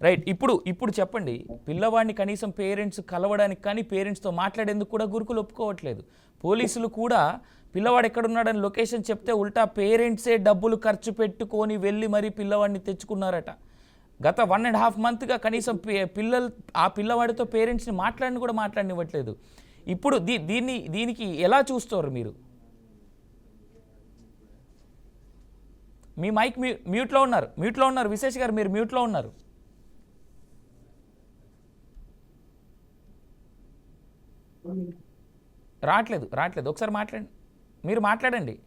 రైట్, ఇప్పుడు చెప్పండి, పిల్లవాడిని కనీసం పేరెంట్స్ కలవడానికి కానీ పేరెంట్స్తో మాట్లాడేందుకు కూడా గురుకులు ఒప్పుకోవట్లేదు. పోలీసులు కూడా పిల్లవాడు ఎక్కడున్నాడని లొకేషన్ చెప్తే ఉల్టా పేరెంట్సే డబ్బులు ఖర్చు పెట్టుకొని వెళ్ళి మరీ పిల్లవాడిని తెచ్చుకున్నారట. గత 1.5 monthsగా కనీసం ఆ పిల్లవాడితో పేరెంట్స్ని మాట్లాడనివ్వట్లేదు. ఇప్పుడు దీనికి ఎలా చూస్తారు మీరు? మీ మైక్ మ్యూట్లో ఉన్నారు విశేష్ గారు, మీరు మ్యూట్లో ఉన్నారు. రావట్లేదు ఒకసారి మీరు మాట్లాడండి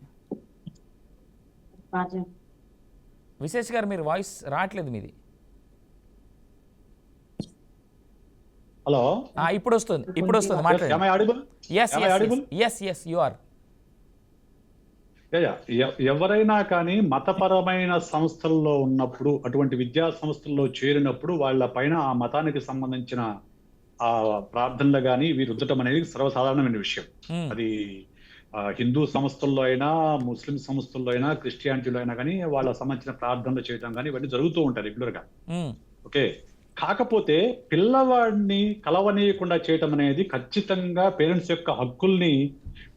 విశేష్ గారు, మీరు వాయిస్ రావట్లేదు మీది. హలో, ఇప్పుడు వస్తుంది మాట్లాడండి. yes you are. ఎవరైనా కానీ మతపరమైన సంస్థల్లో ఉన్నప్పుడు, అటువంటి విద్యా సంస్థల్లో చేరినప్పుడు వాళ్ళ పైన ఆ మతానికి సంబంధించిన ఆ ప్రార్థనలు కానీ ఇవి రుద్దటం అనేది సర్వసాధారణమైన విషయం. అది హిందూ సంస్థల్లో అయినా, ముస్లిం సంస్థల్లో అయినా, క్రిస్టియానిటీలో అయినా కానీ వాళ్ళ సంబంధించిన ప్రార్థనలు చేయడం కానీ ఇవన్నీ జరుగుతూ ఉంటాయి రెగ్యులర్ గా. ఓకే, కాకపోతే పిల్లవాడిని కలవనీయకుండా చేయటం అనేది ఖచ్చితంగా పేరెంట్స్ యొక్క హక్కుల్ని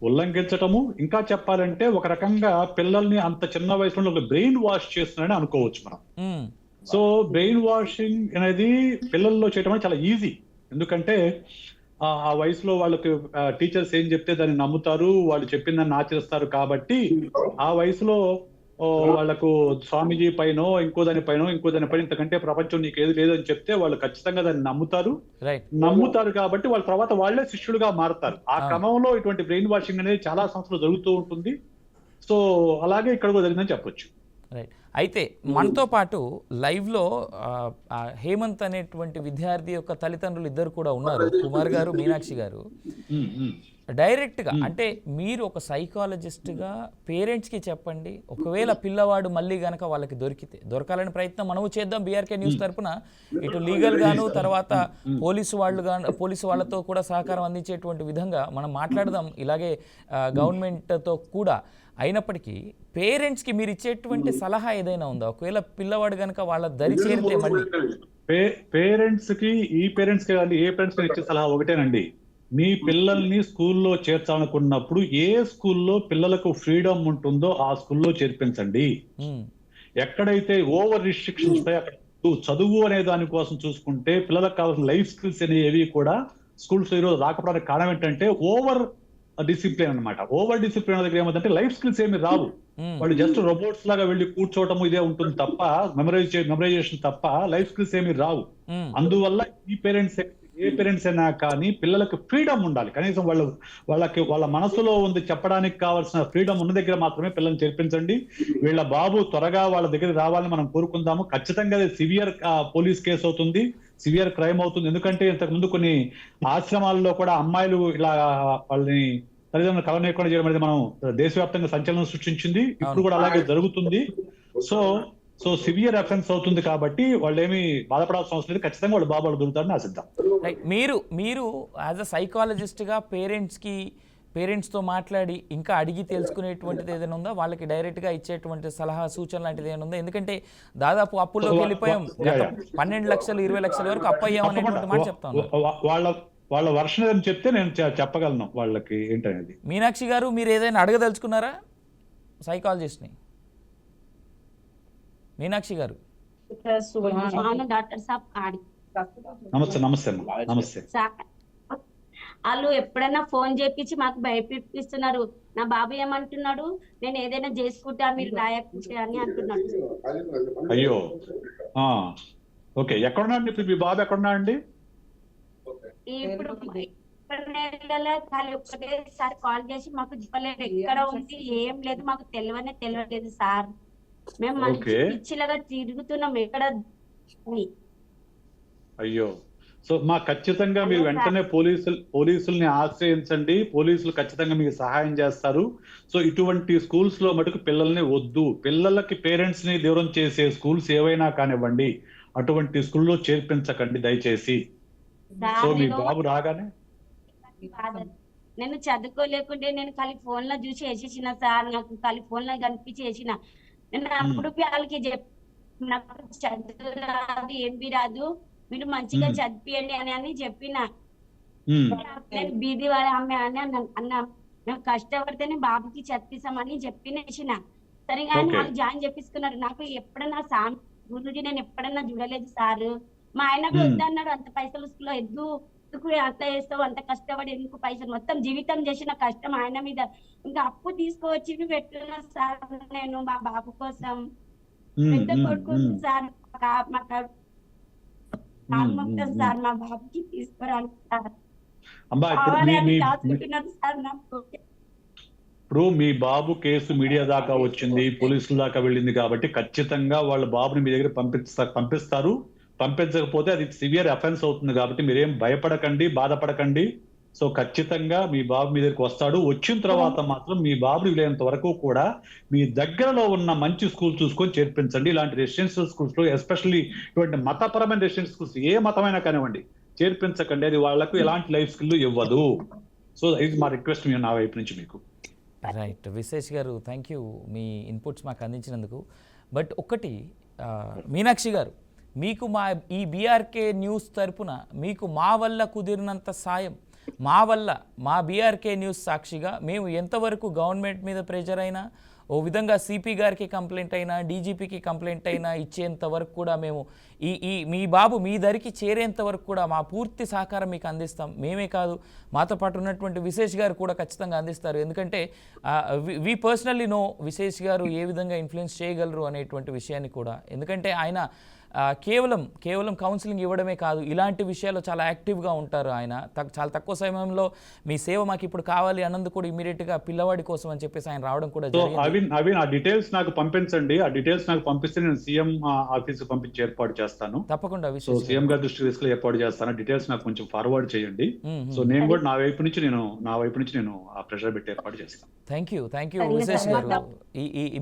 ఉల్లంఘించటము, ఇంకా చెప్పాలంటే ఒక రకంగా పిల్లల్ని అంత చిన్న వయసులో ఒక బ్రెయిన్ వాష్ చేస్తున్నారని అనుకోవచ్చు మనం. మ్మ్. సో బ్రెయిన్ వాషింగ్ అనేది పిల్లల్లో చేయటం అనేది చాలా ఈజీ. ఎందుకంటే ఆ వయసులో వాళ్ళకి టీచర్స్ ఏం చెప్తే దాన్ని నమ్ముతారు, వాళ్ళు చెప్పిందని ఆచరిస్తారు. కాబట్టి ఆ వయసులో వాళ్ళకు స్వామీజీ పైన ఇంకో దానిపైన ఇంతకంటే ప్రపంచం నీకు ఏది లేదని చెప్తే వాళ్ళు ఖచ్చితంగా దాన్ని నమ్ముతారు. రైట్. నమ్ముతారు కాబట్టి వాళ్ళ తర్వాత వాళ్ళే శిష్యులుగా మారుతారు. ఆ క్రమంలో ఇటువంటి బ్రెయిన్ వాషింగ్ అనేది చాలా సంస్థలు జరుగుతూ ఉంటుంది. సో అలాగే ఇక్కడ కూడా జరిగిందని చెప్పొచ్చు. రైట్. అయితే మనతో పాటు లైవ్లో హేమంత్ అనేటువంటి విద్యార్థి యొక్క తల్లిదండ్రులు ఇద్దరు కూడా ఉన్నారు, కుమార్ గారు, మీనాక్షి గారు. డైరెక్ట్గా అంటే మీరు ఒక సైకాలజిస్ట్గా పేరెంట్స్కి చెప్పండి, ఒకవేళ పిల్లవాడు మళ్ళీ గనక వాళ్ళకి దొరకాలని ప్రయత్నం మనము చేద్దాం. బీఆర్కే న్యూస్ తరపున ఇటు లీగల్ గాను, తర్వాత పోలీసు వాళ్ళతో కూడా సహకారం అందించేటువంటి విధంగా మనం మాట్లాడదాం, ఇలాగే గవర్నమెంట్తో కూడా. అయినప్పటికీ పేరెంట్స్కి మీరు ఇచ్చేటువంటి సలహా ఏదైనా ఉందా? ఒకవేళ పిల్లవాడు కనుక వాళ్ళ దరి చేరితే మళ్ళీ పేరెంట్స్కి ఏ పేరెంట్స్కి ఇచ్చే సలహా ఒకటేనండి. మీ పిల్లల్ని స్కూల్లో చేర్చాలనుకున్నప్పుడు ఏ స్కూల్లో పిల్లలకు ఫ్రీడమ్ ఉంటుందో ఆ స్కూల్లో చేర్పించండి. ఎక్కడైతే ఓవర్ రిస్ట్రిక్షన్స్ ఉంటాయో అక్కడ చదువు అనే దానికోసం చూసుకుంటే పిల్లలకు కావాల్సిన లైఫ్ స్కిల్స్ అనేవి కూడా స్కూల్స్ ఈరోజు రాకపోవడానికి కారణం ఏంటంటే ఓవర్ డిసిప్లిన్ అన్నమాట. ఓవర్ డిసిప్లిన్ దగ్గర ఏమంటే లైఫ్ స్కిల్స్ ఏమి రావు. వాళ్ళు జస్ట్ రోబోట్స్ లాగా వెళ్ళి కూర్చోవటం ఇదే ఉంటుంది తప్ప మెమరైజేషన్ తప్ప లైఫ్ స్కిల్స్ ఏమి రావు. అందువల్ల ఏ పేరెంట్స్ అయినా కానీ పిల్లలకు ఫ్రీడమ్ ఉండాలి. కనీసం వాళ్ళ మనసులో ఉంది చెప్పడానికి కావాల్సిన ఫ్రీడమ్ ఉన్న దగ్గర మాత్రమే పిల్లల్ని చేర్పించండి. వీళ్ళ బాబు త్వరగా వాళ్ళ దగ్గర రావాలని మనం కోరుకుందాము. ఖచ్చితంగా సివియర్ పోలీస్ కేసు అవుతుంది, సివియర్ క్రైమ్ అవుతుంది. ఎందుకంటే ఇంతకు ముందు కొన్ని ఆశ్రమాల్లో కూడా అమ్మాయిలు ఇలా వాళ్ళని తల్లిదండ్రులు కలవనీయకుండా చేయడం అనేది మనం దేశవ్యాప్తంగా సంచలనం సృష్టించింది. ఇప్పుడు కూడా అలాగే జరుగుతుంది. సో సివియర్ అఫెన్స్ అవుతుంది కాబట్టి వాళ్ళు ఏమి బాధపడాల్సిన అవసరం లేదు. ఖచ్చితంగా వాళ్ళు బాబాలు దొరుకుతారని ఆశిద్దాం. మీరు యాజ్ అ సైకాలజిస్ట్గా పేరెంట్స్తో మాట్లాడి ఇంకా అడిగి తెలుసుకునేటువంటిది ఏదైనా ఉందా? వాళ్ళకి డైరెక్ట్గా ఇచ్చేటువంటి సలహా సూచన లాంటిది ఏమైనా ఉందా? ఎందుకంటే దాదాపు అప్పుల్లోకి వెళ్ళిపోయాం, 12 లక్షలు 20 లక్షల వరకు అప్పయ్యాం అనేటువంటి మాట చెప్తా ఉన్నారు. వాళ్ళ వర్షన్ ఏదని చెప్తే నేను చెప్పగలను వాళ్ళకి ఏంటనేది. మీనాక్షి గారు, మీరు ఏదైనా అడగదలుచుకున్నారా సైకాలజిస్ట్ని? మీనాక్షి గారు. డాక్టర్ సాబ్ నమస్తే. వాళ్ళు ఎప్పుడైనా ఫోన్ చేపించి మాకు భయపిస్తున్నారు. నా బాబు ఏమంటున్నాడు, నేను ఏదైనా చేసుకుంటా మీరు రాయకుంటే అని అంటున్నాడు. అయ్యో, ఓకే. ఎక్కడున్నాడు ఇప్పుడు మీ బాబు? ఎక్కడున్నాడండి ఇప్పుడు? ఖాళీ ఒక్కటేసారి కాల్ చేసి మాకు చెప్పలేదు ఎక్కడ ఉంది, ఏం లేదు, మాకు తెలియలేదు సార్. మేము మంచి పిచ్చిలాగా తిరుగుతున్నాం ఎక్కడ. అయ్యో, సో ఖచ్చితంగా మీరు వెంటనే పోలీసుల్ని ఆశ్రయించండి. పోలీసులు ఖచ్చితంగా మీకు సహాయం చేస్తారు. సో ఇటువంటి స్కూల్స్ లో మటుకు పిల్లల్ని వద్దు. పిల్లలకి పేరెంట్స్ ని దూరం చేసే స్కూల్స్ ఏవైనా కానివ్వండి, అటువంటి స్కూల్లో చేర్పించకండి దయచేసి. సో మీ బాబు రాగానే నేను చదువుకోలేకుంటే నేను ఖాళీ ఫోన్ లో చూసి వేసేసిన సార్, నాకు ఖాళీ ఫోన్ లో కనిపించి వేసిన. నేను అప్పుడు వాళ్ళకి నాకు చదువు రాదు, ఏమి రాదు, మీరు మంచిగా చదివియండి అని చెప్పిన. నేను బీది వాళ్ళ అమ్మాయి అని అన్నా, మేము కష్టపడితేనే బాబుకి చదివిస్తామని చెప్పిన. సరే కానీ వాళ్ళు జాయిన్ చేపించుకున్నారు. నాకు ఎప్పుడన్నా గురుజీ నేను ఎప్పుడన్నా చూడలేదు సార్. మా ఆయన వద్దన్నాడు, అంత పైసలు స్కూల్లో ఎందుకు అంత వేస్తావు, అంత కష్టపడి ఎందుకు పైసలు, మొత్తం జీవితం చేసిన కష్టం ఆయన మీద, ఇంకా అప్పు తీసుకువచ్చి పెట్టున్నా సార్ నేను మా బాబు కోసం. పెద్ద కొడుకు సార్, మొత్తం సార్ మా బాబుకి తీసుకురాను సార్. ఇప్పుడు మీ బాబు కేసు మీడియా దాకా వచ్చింది, పోలీసుల దాకా వెళ్ళింది కాబట్టి ఖచ్చితంగా వాళ్ళ బాబుని మీ దగ్గర పంపిస్తారు. పంపించకపోతే అది సివియర్ అఫెన్స్ అవుతుంది కాబట్టి మీరేం భయపడకండి, బాధపడకండి. సో ఖచ్చితంగా మీ బాబు మీ దగ్గరికి వస్తాడు. వచ్చిన తర్వాత మాత్రం మీ బాబుని వీలైనంత వరకు కూడా మీ దగ్గరలో ఉన్న మంచి స్కూల్ చూసుకొని చేర్పించండి. ఇలాంటి రెసిడెన్షియల్ స్కూల్స్ లో, ఎస్పెషల్లీ ఇటువంటి మతపరమైన రెసిడెన్షియల్ స్కూల్స్ ఏ మతమైనా కానివ్వండి, చేర్పించకండి. అది వాళ్లకు ఎలాంటి లైఫ్ స్కిల్ ఇవ్వదు. సో ఇది మా రిక్వెస్ట్ నా వైపు నుంచి మీకు. రైట్ విశేష్ గారు, థ్యాంక్ యూ మీ ఇన్పుట్స్ మాకు అందించినందుకు. బట్ ఒకటి మీనాక్షి గారు, మీకు మా ఈ బీఆర్కే న్యూస్ తరపున మీకు మా వల్ల కుదిరినంత సాయం, మా వల్ల మా బీఆర్కే న్యూస్ సాక్షిగా మేము ఎంతవరకు గవర్నమెంట్ మీద ప్రెజర్ అయినా ఓ విధంగా సిపి గారికి కంప్లైంట్ అయినా డీజీపీకి కంప్లైంట్ అయినా ఇచ్చేంత వరకు కూడా మేము ఈ మీ బాబు మీ దరికి చేరేంత వరకు కూడా మా పూర్తి సహకారం మీకు అందిస్తాం. మేమే కాదు, మాతో పాటు ఉన్నటువంటి విశేష్ గారు కూడా ఖచ్చితంగా అందిస్తారు. ఎందుకంటే వి పర్సనల్లీ నో విశేష్ గారు ఏ విధంగా ఇన్ఫ్లుయెన్స్ చేయగలరు అనేటువంటి విషయాన్ని కూడా. ఎందుకంటే ఆయన కేవలం కౌన్సిలింగ్ ఇవ్వడమే కాదు, ఇలాంటి విషయాల్లో చాలా యాక్టివ్గా ఉంటారు ఆయన. చాలా తక్కువ సమయంలో మీ సేవ మాకు ఇప్పుడు కావాలి అన్నందుకు కూడా ఇమీడియట్గా పిల్లవాడి కోసం అని చెప్పేసి ఆయన రావడం కూడా జరిగింది. అవిన్ ఆ డీటెయిల్స్ నాకు పంపించండి. ఆ డీటెయిల్స్ నాకు పంపిస్తే నేను సీఎం ఆఫీస్ పంపించి ఏర్పాటు చేస్తాను. తప్పకుండా సో సీఎం గారి దృష్టికి తీసుకుని ఏర్పాటు చేస్తాను. డీటెయిల్స్ నాకు కొంచెం ఫార్వర్డ్ చేయండి. సో నేను కూడా నా వైపు నుంచి నేను ఆ ప్రెషర్ పెట్టి ఏర్పాటు చేస్తాను. థ్యాంక్ యూ విశేష్ గారు.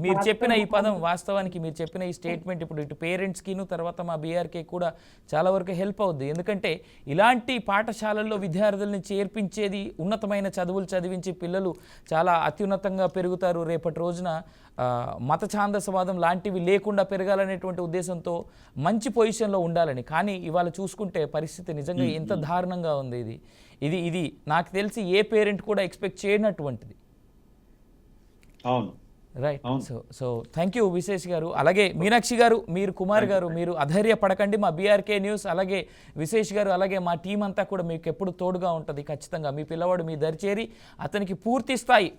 మీరు చెప్పిన ఈ పదం వాస్తవానికి మీరు చెప్పిన ఈ స్టేట్మెంట్ ఇప్పుడు ఇటు పేరెంట్స్కిను తర్వాత మా బీఆర్కే కూడా చాలా వరకు హెల్ప్ అవుద్ది. ఎందుకంటే ఇలాంటి పాఠశాలల్లో విద్యార్థుల్ని చేర్పించేది, ఉన్నతమైన చదువులు చదివించి పిల్లలు చాలా అత్యున్నతంగా పెరుగుతారు. రేపటి రోజున మత ఛాందసవాదం లాంటివి లేకుండా పెరగాలనేటువంటి ఉద్దేశంతో మంచి పొజిషన్లో ఉండాలని. కానీ ఇవాళ చూసుకుంటే పరిస్థితి నిజంగా ఎంత దారుణంగా ఉంది. ఇది నాకు తెలిసి ఏ పేరెంట్ కూడా ఎక్స్పెక్ట్ చేయనటువంటిది. అవును, రైట్. సో థ్యాంక్ యూ విశేష్ గారు. అలాగే మీనాక్షి గారు, మీరు కుమార్ గారు, మీరు అధైర్యపడకండి. మా బీఆర్కే న్యూస్ అలాగే విశేష్ గారు అలాగే మా టీం అంతా కూడా మీకు ఎప్పుడు తోడుగా ఉంటుంది. ఖచ్చితంగా మీ పిల్లవాడు మీ దరిచేరి అతనికి పూర్తి స్థాయి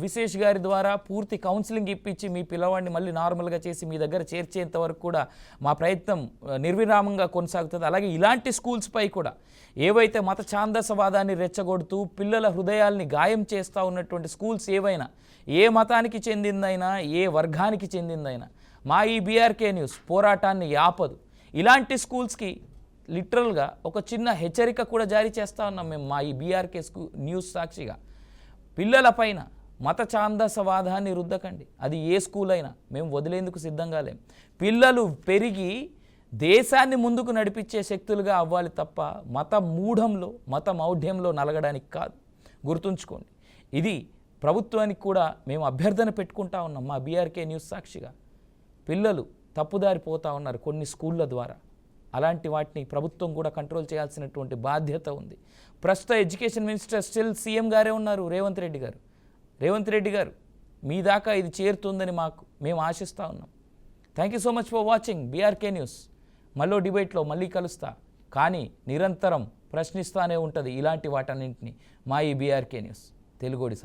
విశేష్ గారి ద్వారా పూర్తి కౌన్సిలింగ్ ఇప్పించి మీ పిల్లవాడిని మళ్ళీ నార్మల్గా చేసి మీ దగ్గర చేర్చేంత వరకు కూడా మా ప్రయత్నం నిర్విరామంగా కొనసాగుతుంది. అలాగే ఇలాంటి స్కూల్స్పై కూడా ఏవైతే మత ఛాందసవాదాన్ని రెచ్చగొడుతూ పిల్లల హృదయాల్ని గాయం చేస్తూ ఉన్నటువంటి స్కూల్స్ ఏవైనా, ఏ మతానికి చెందిందైనా ఏ వర్గానికి చెందిందైనా, మా ఈ బీఆర్కే న్యూస్ పోరాటాన్ని ఆపదు. ఇలాంటి స్కూల్స్కి లిటరల్గా ఒక చిన్న హెచ్చరిక కూడా జారీ చేస్తూ ఉన్నాం మేము మా ఈ బీఆర్కే న్యూస్ సాక్షిగా. పిల్లలపైన మత ఛాందసవాదాన్ని రుద్దకండి. అది ఏ స్కూల్ అయినా మేము వదిలేందుకు సిద్ధంగా లేం. పిల్లలు పెరిగి దేశాన్ని ముందుకు నడిపించే శక్తులుగా అవ్వాలి తప్ప మత మూఢంలో మత మౌఢ్యంలో నలగడానికి కాదు. గుర్తుంచుకోండి. ఇది ప్రభుత్వానికి కూడా మేము అభ్యర్థన పెట్టుకుంటా ఉన్నాం మా బీఆర్కే న్యూస్ సాక్షిగా. పిల్లలు తప్పుదారి పోతూ ఉన్నారు కొన్ని స్కూళ్ళ ద్వారా. అలాంటి వాటిని ప్రభుత్వం కూడా కంట్రోల్ చేయాల్సినటువంటి బాధ్యత ఉంది. ప్రస్తుత ఎడ్యుకేషన్ మినిస్టర్ స్టిల్ సీఎం గారే ఉన్నారు, రేవంత్ రెడ్డి గారు. మీ దాకా ఇది చేరుతుందని మేము ఆశిస్తూ ఉన్నాం. Thank you so much for watching BRK news. మళ్ళీ డిబేట్లో మళ్ళీ కలుస్తా, కానీ నిరంతరం ప్రశ్నిస్తూనే ఉంటుంది ఇలాంటి వాటన్నింటినీ మా ఈ బీఆర్కే న్యూస్ తెలుగోడి సత్తా.